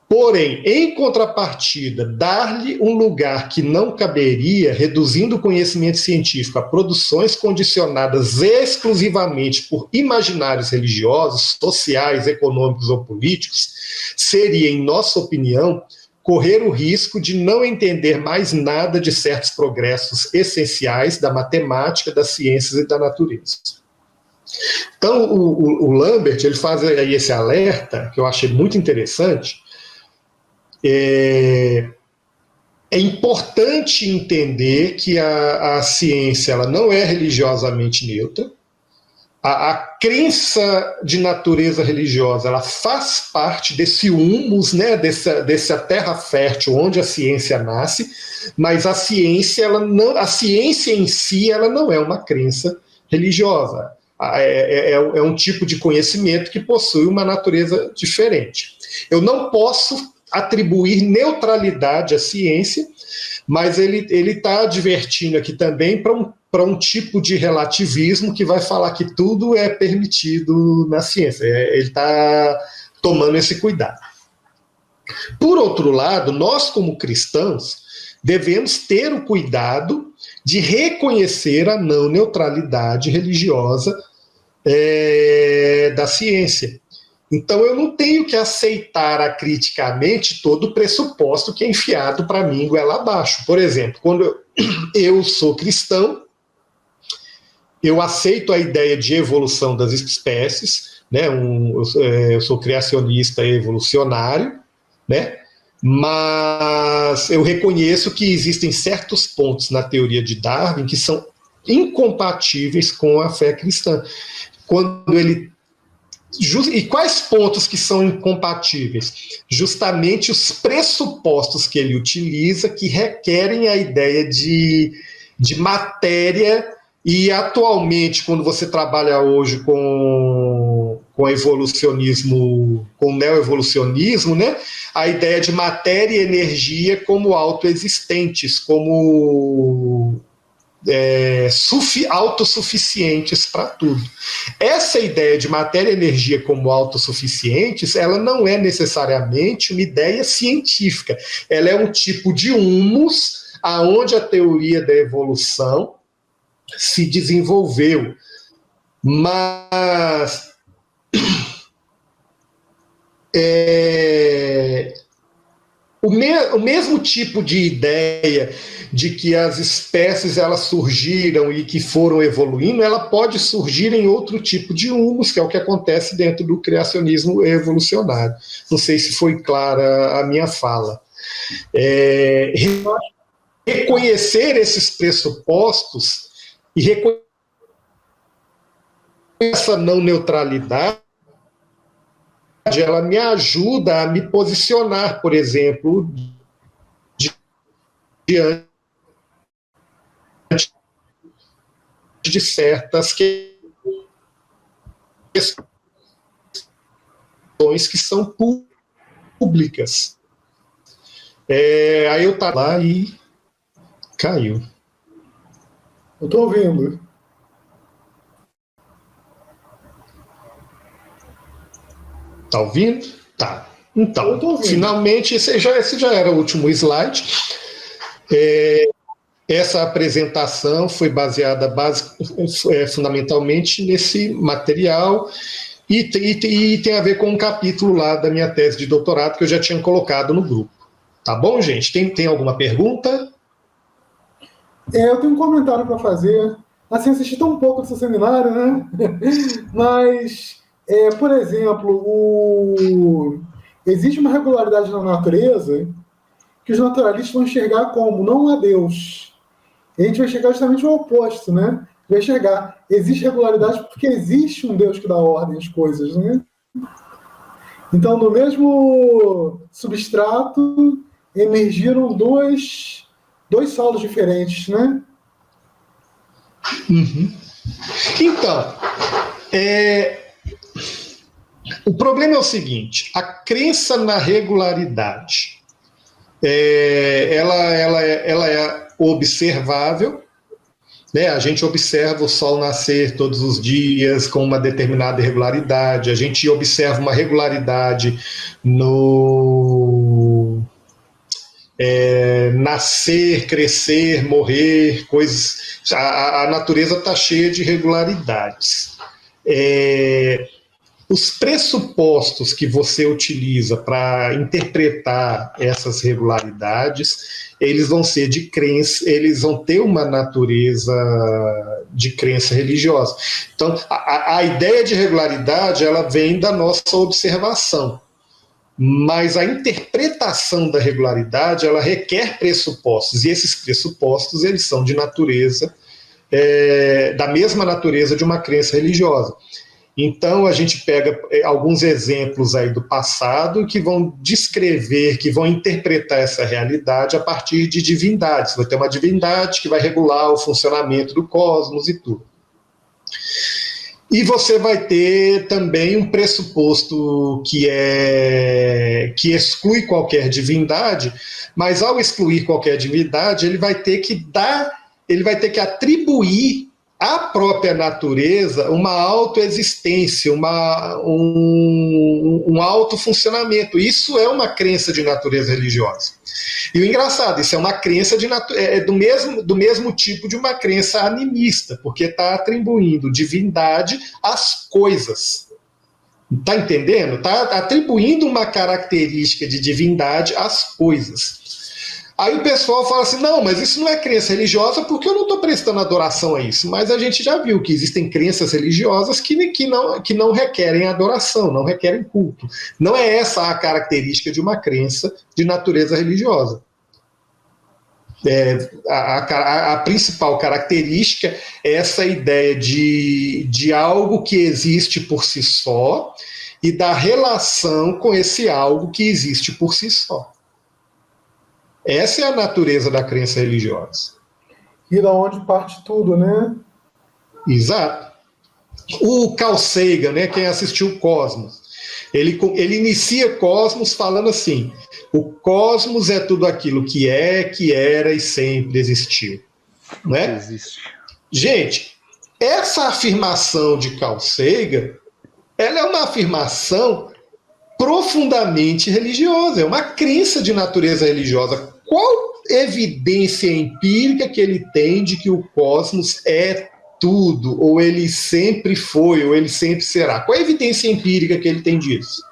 A: Porém, em contrapartida, dar-lhe um lugar que não caberia, reduzindo o conhecimento científico a produções condicionadas exclusivamente por imaginários religiosos, sociais, econômicos ou políticos, seria, em nossa opinião, correr o risco de não entender mais nada de certos progressos essenciais da matemática, das ciências e da natureza. Então, o Lambert ele faz aí esse alerta, que eu achei muito interessante. É importante entender que a ciência ela não é religiosamente neutra. A crença de natureza religiosa ela faz parte desse humus, né, dessa terra fértil onde a ciência nasce, mas a ciência em si ela não é uma crença religiosa. É um tipo de conhecimento que possui uma natureza diferente. Eu não posso atribuir neutralidade à ciência, mas ele está advertindo aqui também para um tipo de relativismo que vai falar que tudo é permitido na ciência. Ele está tomando esse cuidado. Por outro lado, nós como cristãos devemos ter o cuidado de reconhecer a não neutralidade religiosa da ciência. Então, eu não tenho que aceitar acriticamente todo o pressuposto que é enfiado para mim goela abaixo. Por exemplo, quando eu sou cristão, eu aceito a ideia de evolução das espécies, né? Eu sou criacionista e evolucionário, né? Mas eu reconheço que existem certos pontos na teoria de Darwin que são incompatíveis com a fé cristã. Quando ele E quais pontos que são incompatíveis? Justamente os pressupostos que ele utiliza que requerem a ideia de matéria, e atualmente, quando você trabalha hoje com evolucionismo, com neoevolucionismo, né, a ideia de matéria e energia como autoexistentes, como autossuficientes para tudo. Essa ideia de matéria e energia como autossuficientes, ela não é necessariamente uma ideia científica. Ela é um tipo de humus aonde a teoria da evolução se desenvolveu. Mas o mesmo tipo de ideia de que as espécies elas surgiram e que foram evoluindo, ela pode surgir em outro tipo de humus, que é o que acontece dentro do criacionismo evolucionário. Não sei se foi clara a minha fala. Reconhecer esses pressupostos e reconhecer essa não neutralidade, ela me ajuda a me posicionar, por exemplo, diante de certas questões que são públicas. Aí eu estava lá e caiu.
B: Eu estou ouvindo.
A: Tá ouvindo? Tá. Então,
B: ouvindo.
A: finalmente, esse já era o último slide. Essa apresentação foi baseada fundamentalmente nesse material e tem a ver com um capítulo lá da minha tese de doutorado que eu já tinha colocado no grupo. Tá bom, gente? Tem alguma pergunta?
B: Eu tenho um comentário para fazer. Assim, assisti tão pouco desse seminário, né? Mas, por exemplo, existe uma regularidade na natureza que os naturalistas vão enxergar como não a Deus. E a gente vai enxergar justamente o oposto, né? Vai enxergar, existe regularidade porque existe um Deus que dá ordem às coisas, né? Então, no mesmo substrato, emergiram dois solos diferentes, né?
A: Uhum. Então, o problema é o seguinte: a crença na regularidade, ela é observável, né? A gente observa o sol nascer todos os dias com uma determinada regularidade, a gente observa uma regularidade no nascer, crescer, morrer, coisas. A natureza está cheia de regularidades. Os pressupostos que você utiliza para interpretar essas regularidades, eles vão ser de crença, eles vão ter uma natureza de crença religiosa. Então, a ideia de regularidade, ela vem da nossa observação, mas a interpretação da regularidade, ela requer pressupostos, e esses pressupostos, eles são de natureza, da mesma natureza de uma crença religiosa. Então, a gente pega alguns exemplos aí do passado que vão descrever, que vão interpretar essa realidade a partir de divindades. Vai ter uma divindade que vai regular o funcionamento do cosmos e tudo. E você vai ter também um pressuposto que exclui qualquer divindade, mas ao excluir qualquer divindade, ele vai ter que atribuir à própria natureza uma autoexistência, um autofuncionamento. Isso é uma crença de natureza religiosa. E o engraçado, isso é uma crença do mesmo tipo de uma crença animista, porque está atribuindo divindade às coisas. Está entendendo? Está atribuindo uma característica de divindade às coisas. Aí o pessoal fala assim, não, mas isso não é crença religiosa porque eu não estou prestando adoração a isso. Mas a gente já viu que existem crenças religiosas que não requerem adoração, não requerem culto. Não é essa a característica de uma crença de natureza religiosa. A principal característica é essa ideia de algo que existe por si só e da relação com esse algo que existe por si só. Essa é a natureza da crença religiosa.
B: E da onde parte tudo, né?
A: Exato. O Carl Sagan, né, quem assistiu Cosmos, ele inicia Cosmos falando assim: o cosmos é tudo aquilo que era e sempre existiu. Né?
C: Existe.
A: Gente, essa afirmação de Carl Sagan, ela é uma afirmação profundamente religiosa, é uma crença de natureza religiosa. Qual evidência empírica que ele tem de que o cosmos é tudo, ou ele sempre foi, ou ele sempre será? Qual a evidência empírica que ele tem disso?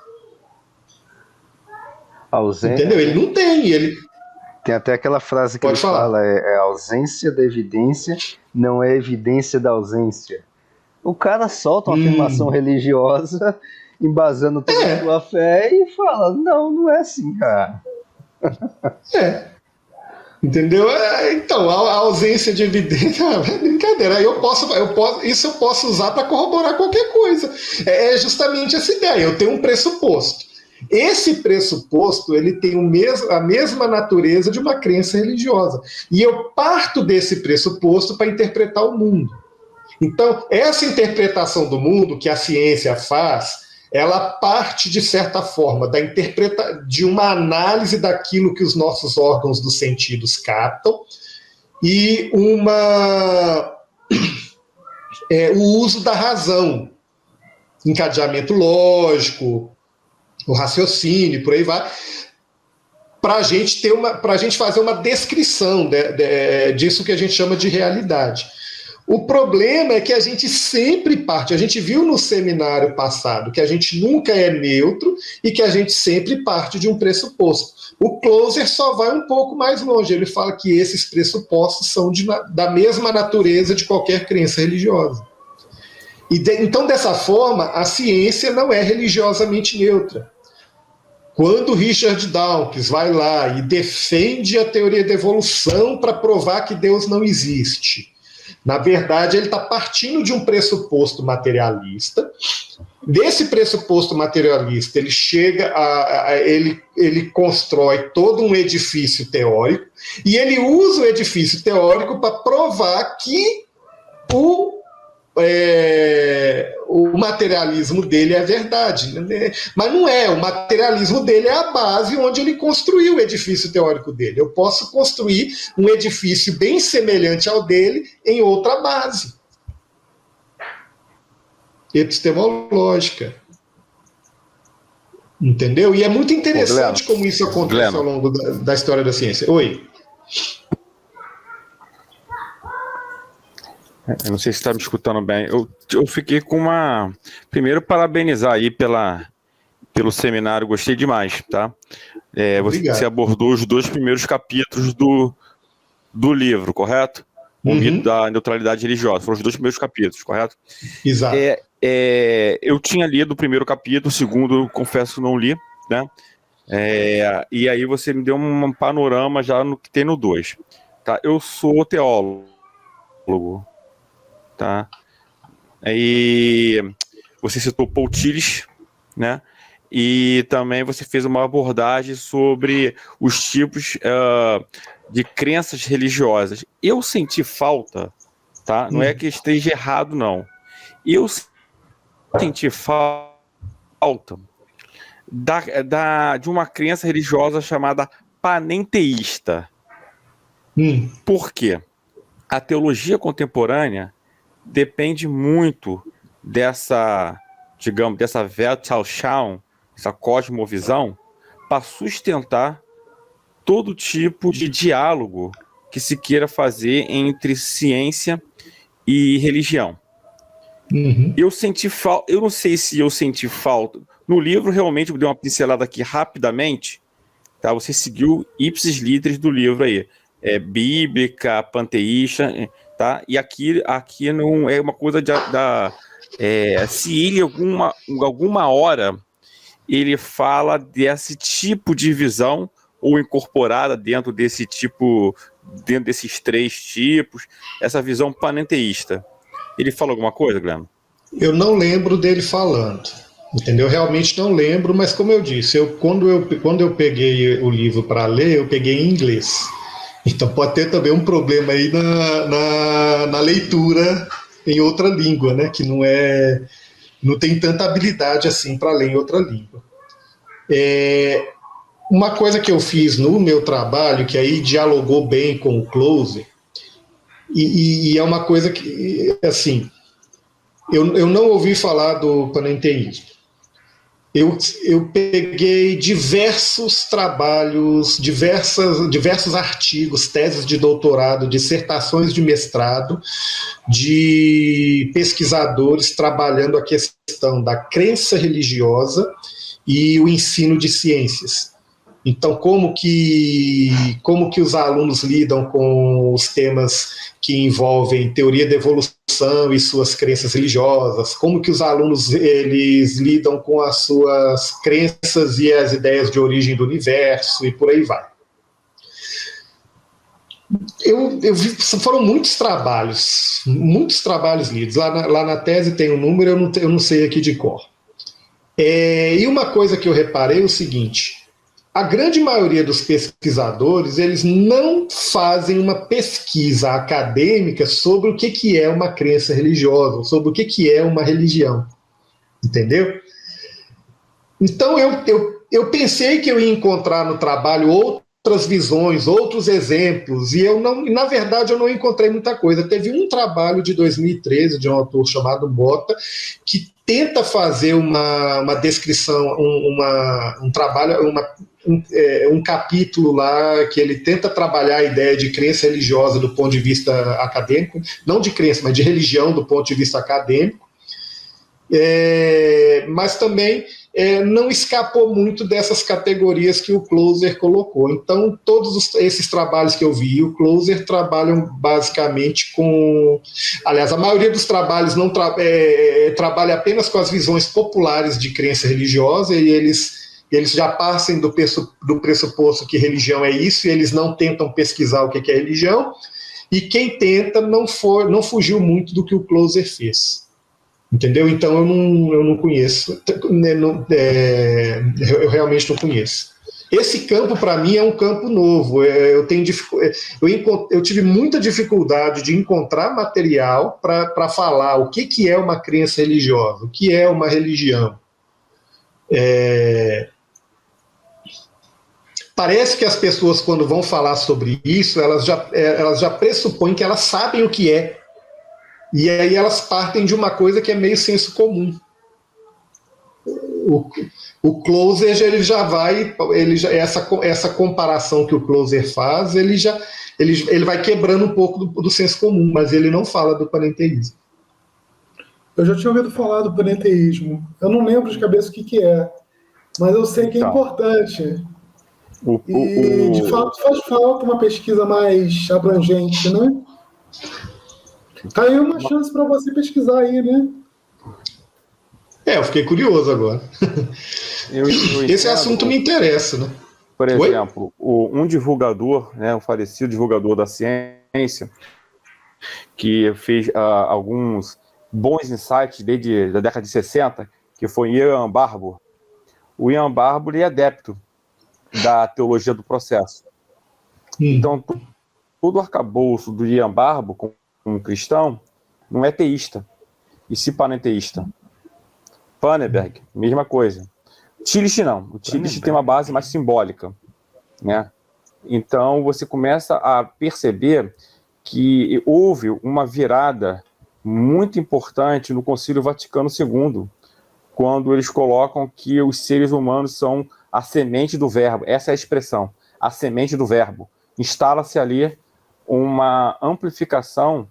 C: Ausência.
A: Entendeu? Ele não tem.
C: Tem até aquela frase que
A: Pode
C: ele
A: falar.
C: fala, é ausência da evidência, não é evidência da ausência. O cara solta uma afirmação religiosa, embasando toda a sua fé, e fala, não é assim, cara.
A: Entendeu? Então, a ausência de evidência é brincadeira. Isso eu posso usar para corroborar qualquer coisa. É justamente essa ideia. Eu tenho um pressuposto. Esse pressuposto, ele tem a mesma natureza de uma crença religiosa. E eu parto desse pressuposto para interpretar o mundo. Então, essa interpretação do mundo que a ciência faz, ela parte, de certa forma, de uma análise daquilo que os nossos órgãos dos sentidos captam e o uso da razão, encadeamento lógico, o raciocínio, por aí vai, para a gente fazer uma descrição disso que a gente chama de realidade. O problema é que a gente sempre parte, a gente viu no seminário passado que a gente nunca é neutro e que a gente sempre parte de um pressuposto. O Closer só vai um pouco mais longe, ele fala que esses pressupostos são da mesma natureza de qualquer crença religiosa. Então, dessa forma, a ciência não é religiosamente neutra. Quando Richard Dawkins vai lá e defende a teoria da evolução para provar que Deus não existe, na verdade, ele está partindo de um pressuposto materialista. Desse pressuposto materialista, ele chega ele constrói todo um edifício teórico e ele usa o edifício teórico para provar que o materialismo dele é verdade. Mas não é, o materialismo dele é a base onde ele construiu o edifício teórico dele. Eu posso construir um edifício bem semelhante ao dele em outra base epistemológica. Entendeu? E é muito interessante como isso acontece ao longo da história da ciência. Oi.
D: Eu não sei se está me escutando bem. Eu fiquei com uma... Primeiro, parabenizar aí pelo seminário, gostei demais, tá? Você abordou os 2 primeiros capítulos do livro, correto? O mito da neutralidade religiosa. Foram os 2 primeiros capítulos, correto?
A: Exato.
D: Eu tinha lido o primeiro capítulo, o segundo, confesso que não li, né? E aí você me deu um panorama já no que tem no 2. Tá? Eu sou teólogo. Tá? E você citou Paul Tillich, né? E também você fez uma abordagem sobre os tipos de crenças religiosas. Eu senti falta, tá? Não é que esteja errado, não. Eu senti falta de uma crença religiosa chamada panenteísta. Por quê? A teologia contemporânea depende muito dessa Weltanschauung, essa cosmovisão, para sustentar todo tipo de diálogo que se queira fazer entre ciência e religião. Eu senti falta, eu não sei se eu senti falta. No livro, realmente, eu dei uma pincelada aqui rapidamente, tá? Você seguiu ipsis literis do livro aí. Bíblica, panteísta, tá? E aqui não é uma coisa se ele alguma hora ele fala desse tipo de visão ou incorporada dentro desses 3 tipos, essa visão panenteísta. Ele fala alguma coisa, Gleno?
A: Eu não lembro dele falando, entendeu? Eu realmente não lembro, mas como eu disse, quando eu peguei o livro para ler, eu peguei em inglês. Então pode ter também um problema aí na leitura em outra língua, né? Que não tem tanta habilidade assim para ler em outra língua. Uma coisa que eu fiz no meu trabalho, que aí dialogou bem com o Closer, e é uma coisa que, assim, eu não ouvi falar do panenteísmo. Eu peguei diversos trabalhos, diversos artigos, teses de doutorado, dissertações de mestrado, de pesquisadores trabalhando a questão da crença religiosa e o ensino de ciências. Então, como que os alunos lidam com os temas que envolvem teoria da evolução e suas crenças religiosas, como que os alunos eles lidam com as suas crenças e as ideias de origem do universo e por aí vai. Eu vi, foram muitos trabalhos lidos. Lá na tese tem um número, eu não sei aqui de cor. E uma coisa que eu reparei é o seguinte: a grande maioria dos pesquisadores, eles não fazem uma pesquisa acadêmica sobre o que é uma crença religiosa, sobre o que é uma religião. Entendeu? Então, eu pensei que eu ia encontrar no trabalho outras visões, outros exemplos, e na verdade, eu não encontrei muita coisa. Teve um trabalho de 2013, de um autor chamado Mota, que tenta fazer uma descrição, um trabalho, um capítulo lá que ele tenta trabalhar a ideia de crença religiosa do ponto de vista acadêmico, não de crença, mas de religião do ponto de vista acadêmico, mas também não escapou muito dessas categorias que o Closer colocou. Então, todos esses trabalhos que eu vi, o Closer trabalham basicamente com... Aliás, a maioria dos trabalhos não trabalha apenas com as visões populares de crença religiosa, e eles já partem do pressuposto que religião é isso, e eles não tentam pesquisar o que é religião, e quem tenta não fugiu muito do que o Closer fez. Entendeu? Então eu não conheço, eu realmente não conheço. Esse campo, para mim, é um campo novo. Eu tive muita dificuldade de encontrar material para falar o que é uma crença religiosa, o que é uma religião. Parece que as pessoas, quando vão falar sobre isso, elas já pressupõem que elas sabem o que é. E aí elas partem de uma coisa que é meio senso comum. O Closer, ele já vai... essa comparação que o Closer faz, ele vai quebrando um pouco do senso comum, mas ele não fala do panenteísmo.
B: Eu já tinha ouvido falar do panenteísmo. Eu não lembro de cabeça o que é, mas eu sei que é importante. De fato, faz falta uma pesquisa mais abrangente, né? Tá aí uma chance para você pesquisar aí, né?
A: Eu fiquei curioso agora. Esse assunto me interessa, né?
D: Por exemplo, um divulgador, né, um falecido divulgador da ciência, que fez alguns bons insights desde a década de 60, que foi Ian Barbour. O Ian Barbour é adepto da teologia do processo. Então, todo o arcabouço do Ian Barbour, como um cristão, não é teísta, e se panenteísta. Panneberg, mesma coisa. Tillich não. O Tillich tem uma base mais simbólica, né? Então você começa a perceber que houve uma virada muito importante no Concílio Vaticano II, quando eles colocam que os seres humanos são a semente do verbo. Essa é a expressão, a semente do verbo. Instala-se ali uma amplificação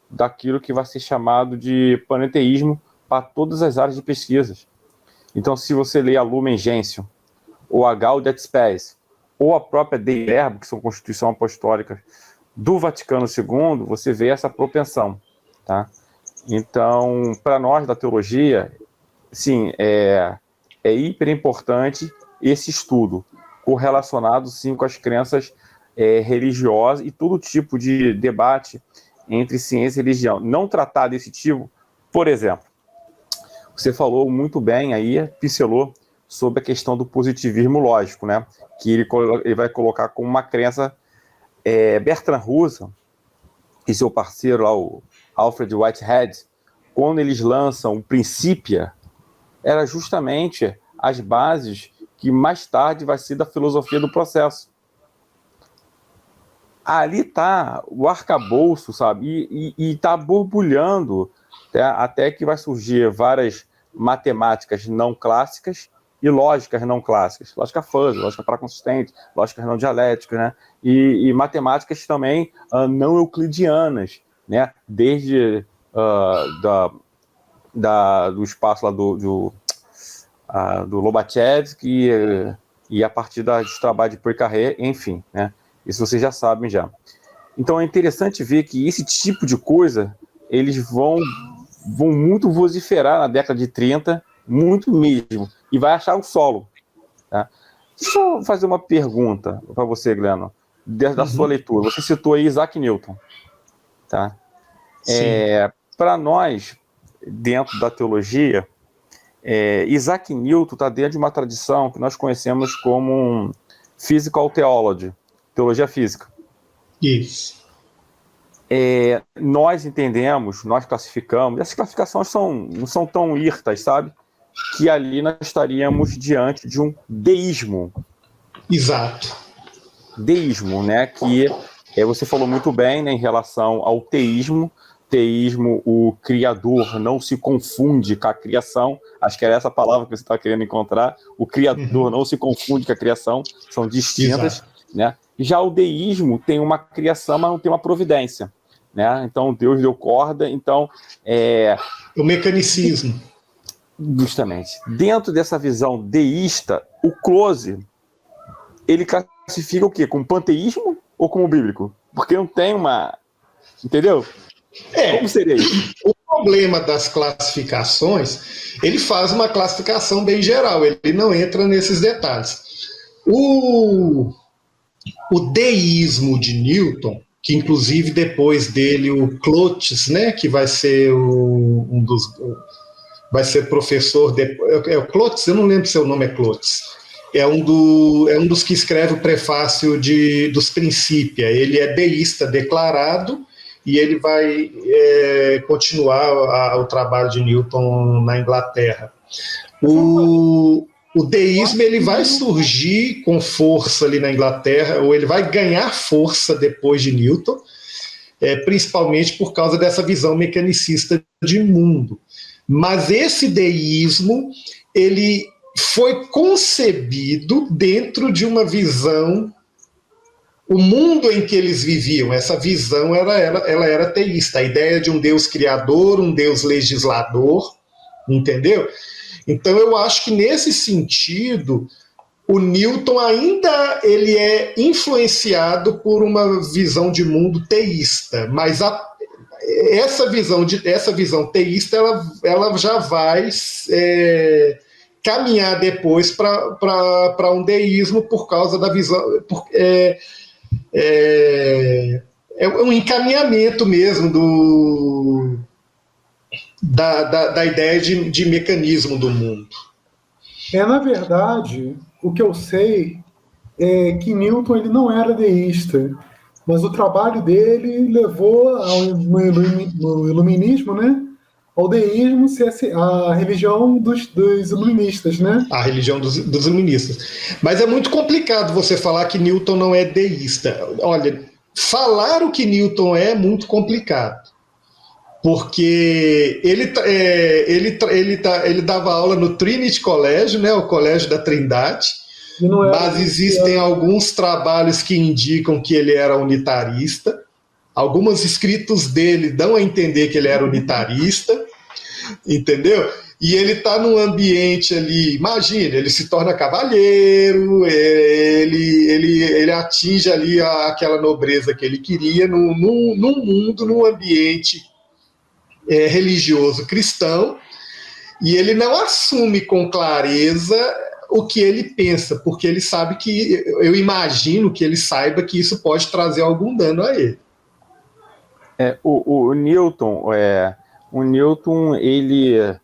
D: daquilo que vai ser chamado de panenteísmo para todas as áreas de pesquisas. Então, se você lê a Lumen Gentium, ou a Gaudium et Spes, ou a própria Dei Verbo, que são Constituição Apostólica do Vaticano II, você vê essa propensão, tá? Então, para nós da teologia, sim, é hiper importante esse estudo, correlacionado, sim, com as crenças religiosas e todo tipo de debate entre ciência e religião. Não tratar desse tipo, por exemplo, você falou muito bem aí, pincelou sobre a questão do positivismo lógico, né? Que ele vai colocar como uma crença. Bertrand Russell e seu parceiro lá, o Alfred Whitehead, quando eles lançam o Principia, era justamente as bases que mais tarde vai ser da filosofia do processo. Ali está o arcabouço, sabe? E está borbulhando, até que vai surgir várias matemáticas não clássicas e lógicas não clássicas. Lógica fuzzy, lógica paraconsistente, lógicas não dialéticas, né? E matemáticas também não euclidianas, né? Desde do espaço lá do Lobachevsky e a partir dos trabalhos de Poincaré, enfim, né? Isso vocês já sabem já. Então é interessante ver que esse tipo de coisa, eles vão muito vociferar na década de 30, muito mesmo, e vai achar o solo. Tá? Deixa eu fazer uma pergunta para você, Gleno, da sua leitura. Você citou aí Isaac Newton. Tá? Para nós, dentro da teologia, Isaac Newton está dentro de uma tradição que nós conhecemos como Physical Theology, teologia física.
A: Isso.
D: Nós entendemos, nós classificamos, essas classificações não são tão hirtas, sabe? Que ali nós estaríamos diante de um deísmo.
A: Exato.
D: Deísmo, né? Que você falou muito bem, né, em relação ao teísmo, teísmo, o criador não se confunde com a criação. Acho que era essa palavra que você estava querendo encontrar. O criador não se confunde com a criação, são distintas, né? Já o deísmo tem uma criação, mas não tem uma providência, né? Então Deus deu corda, então
A: o mecanicismo.
D: Justamente. Dentro dessa visão deísta, o Close, ele classifica o quê? Como panteísmo ou como bíblico? Porque não tem uma... Entendeu? Como seria isso?
A: O problema das classificações, ele faz uma classificação bem geral, ele não entra nesses detalhes. O deísmo de Newton, que inclusive depois dele o Clotes, né, que vai ser vai ser professor o Clotes, eu não lembro se o nome é Clotes. É um dos que escreve o prefácio dos Principia. Ele é deísta declarado e ele vai continuar o trabalho de Newton na Inglaterra. O deísmo ele vai surgir com força ali na Inglaterra, ou ele vai ganhar força depois de Newton, principalmente por causa dessa visão mecanicista de mundo. Mas esse deísmo, ele foi concebido dentro de uma visão, o mundo em que eles viviam, essa visão ela era teísta, a ideia de um Deus criador, um Deus legislador, entendeu? Então eu acho que nesse sentido, o Newton ainda ele é influenciado por uma visão de mundo teísta, mas essa visão teísta ela já vai caminhar depois para um deísmo por causa da visão. É um encaminhamento mesmo da ideia de mecanismo do mundo.
B: Na verdade, o que eu sei é que Newton ele não era deísta, mas o trabalho dele levou no iluminismo, né, ao deísmo ser a religião dos iluministas, né?
A: A religião dos iluministas. Mas é muito complicado você falar que Newton não é deísta. Olha, falar o que Newton é muito complicado. Porque ele dava aula no Trinity College, né, o Colégio da Trindade, mas existem alguns trabalhos que indicam que ele era unitarista. Alguns escritos dele dão a entender que ele era unitarista, entendeu? E ele está num ambiente ali, imagina, ele se torna cavalheiro, ele atinge ali aquela nobreza que ele queria num mundo, num ambiente religioso cristão, e ele não assume com clareza o que ele pensa, porque ele sabe que, eu imagino que ele saiba que isso pode trazer algum dano a ele.
D: O Newton, ele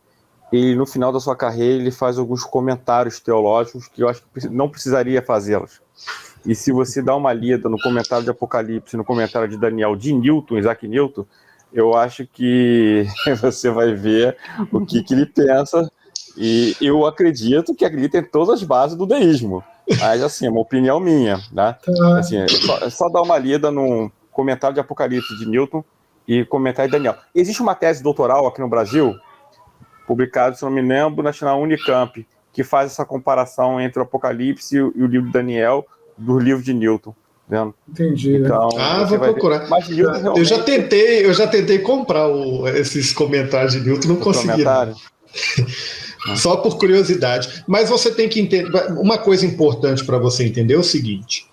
D: no final da sua carreira, ele faz alguns comentários teológicos que eu acho que não precisaria fazê-los. E se você dá uma lida no comentário de Apocalipse, no comentário de Daniel, de Newton, Isaac Newton, eu acho que você vai ver o que ele pensa, e eu acredito que acredita em todas as bases do deísmo. Mas, assim, é uma opinião minha, né? Assim, só dar uma lida no comentário de Apocalipse de Newton e comentário de Daniel. Existe uma tese doutoral aqui no Brasil, publicada, se não me lembro, na Unicamp, que faz essa comparação entre o Apocalipse e o livro de Daniel, do livro de Newton. Vendo?
B: Entendi.
A: Então, vou procurar. Mas realmente... eu já tentei comprar esses comentários de Newton, não consegui. Só por curiosidade. Mas você tem que entender. Uma coisa importante para você entender é o seguinte: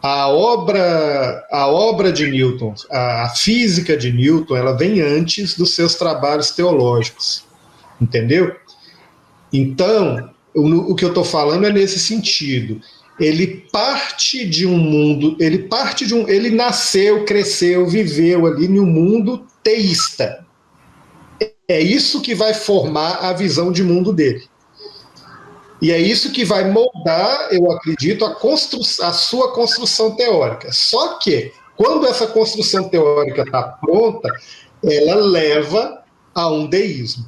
A: a obra de Newton, a física de Newton, ela vem antes dos seus trabalhos teológicos. Entendeu? Então, o que eu estou falando é nesse sentido. Ele parte de um mundo, ele nasceu, cresceu, viveu ali em um mundo teísta. É isso que vai formar a visão de mundo dele. E é isso que vai moldar, eu acredito, a sua construção teórica. Só que, quando essa construção teórica está pronta, ela leva a um deísmo.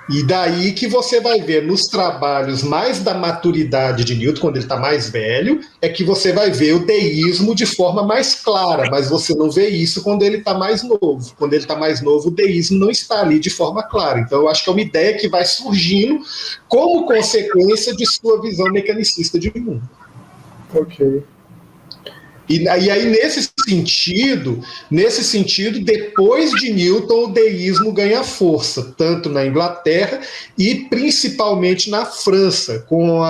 A: E daí que você vai ver nos trabalhos mais da maturidade de Newton, quando ele está mais velho, é que você vai ver o deísmo de forma mais clara, mas você não vê isso quando ele está mais novo. Quando ele está mais novo, o deísmo não está ali de forma clara. Então, eu acho que é uma ideia que vai surgindo como consequência de sua visão mecanicista de mundo.
B: Ok.
A: E aí, nesse sentido, depois de Newton, o deísmo ganha força, tanto na Inglaterra e principalmente na França, com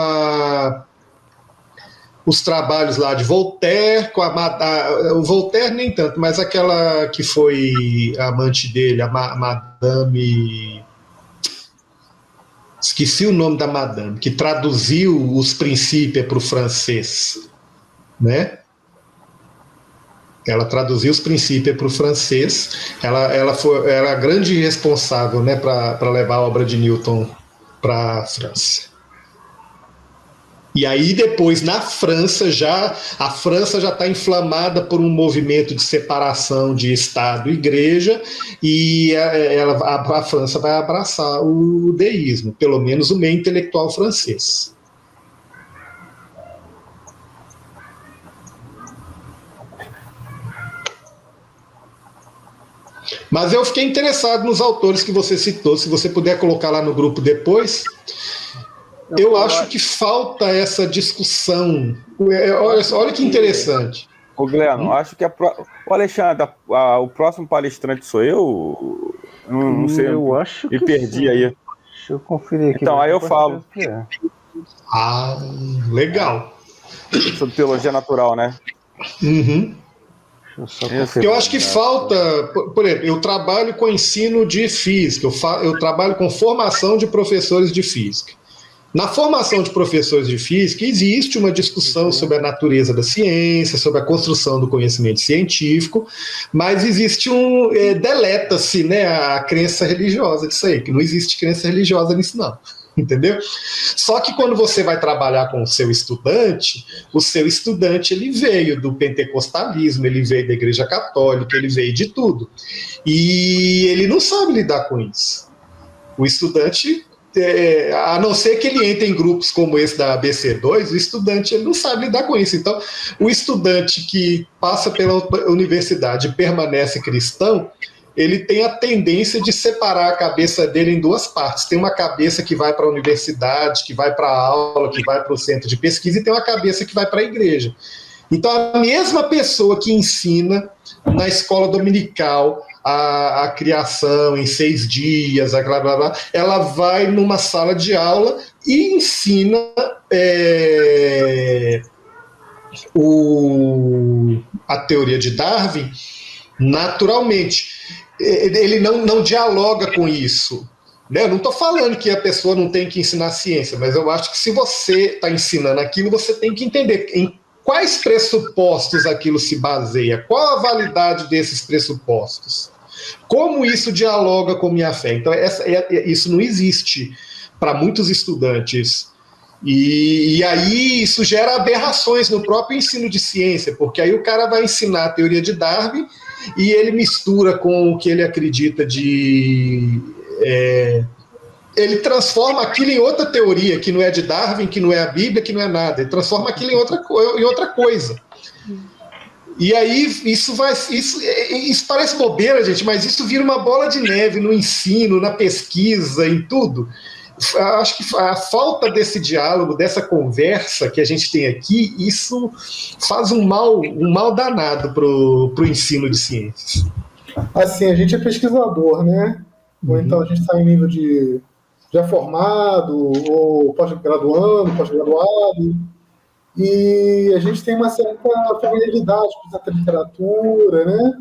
A: os trabalhos lá de Voltaire, o Voltaire nem tanto, mas aquela que foi amante dele, a Madame... Esqueci o nome da Madame, que traduziu os Princípios para o francês, né? Ela traduziu os Princípios para o francês. Ela era a grande responsável, né, para levar a obra de Newton para a França. E aí depois, na França, a França já está inflamada por um movimento de separação de Estado e Igreja, e a França vai abraçar o deísmo, pelo menos o meio intelectual francês. Mas eu fiquei interessado nos autores que você citou, se você puder colocar lá no grupo depois. Eu acho que falta essa discussão. Olha que interessante.
D: Ô, Gleno, acho que o Alexandre, o próximo palestrante sou eu? Não sei.
C: Eu acho
D: me
C: que
D: perdi
C: sim.
D: aí.
C: Deixa eu conferir aqui.
D: Então, aí eu falo.
A: Ah, legal.
D: Sobre teologia natural, né?
A: Uhum. Eu acho que falta, por exemplo, eu trabalho com ensino de física, eu trabalho com formação de professores de física. Na formação de professores de física, existe uma discussão sobre a natureza da ciência, sobre a construção do conhecimento científico, mas existe deleta-se, né, a crença religiosa disso aí, que não existe crença religiosa nisso não. Entendeu? Só que quando você vai trabalhar com o seu estudante ele veio do pentecostalismo, ele veio da Igreja Católica, ele veio de tudo. E ele não sabe lidar com isso. O estudante, a não ser que ele entre em grupos como esse da ABC2, o estudante ele não sabe lidar com isso. Então, o estudante que passa pela universidade e permanece cristão, ele tem a tendência de separar a cabeça dele em duas partes. Tem uma cabeça que vai para a universidade, que vai para a aula, que vai para o centro de pesquisa, e tem uma cabeça que vai para a igreja. Então, a mesma pessoa que ensina na escola dominical a criação em 6 dias, blá, blá, blá, ela vai numa sala de aula e ensina a teoria de Darwin naturalmente. Ele não dialoga com isso. Né? Eu não estou falando que a pessoa não tem que ensinar ciência, mas eu acho que se você está ensinando aquilo, você tem que entender em quais pressupostos aquilo se baseia, qual a validade desses pressupostos, como isso dialoga com minha fé. Então, isso não existe para muitos estudantes. E aí isso gera aberrações no próprio ensino de ciência, porque aí o cara vai ensinar a teoria de Darwin e ele mistura com o que ele acredita ele transforma aquilo em outra teoria, que não é de Darwin, que não é a Bíblia, que não é nada. Ele transforma aquilo em outra coisa. E aí isso parece bobeira, gente, mas isso vira uma bola de neve no ensino, na pesquisa, em tudo. Acho que a falta desse diálogo, dessa conversa que a gente tem aqui, isso faz um mal danado para o ensino de ciências.
B: Assim, a gente é pesquisador, né? Ou então a gente está em nível de já formado, ou pós-graduado, e a gente tem uma certa familiaridade com essa literatura, né?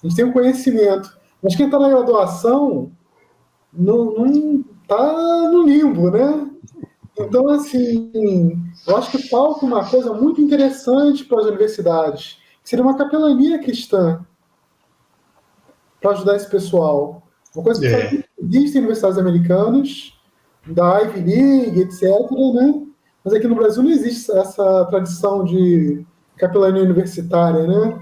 B: A gente tem um conhecimento. Mas quem está na graduação não está no limbo, né? Então, assim, eu acho que falta uma coisa muito interessante para as universidades, que seria uma capelania cristã para ajudar esse pessoal. Uma coisa que existe em universidades americanas, da Ivy League, etc., né? Mas aqui no Brasil não existe essa tradição de capelania universitária, né?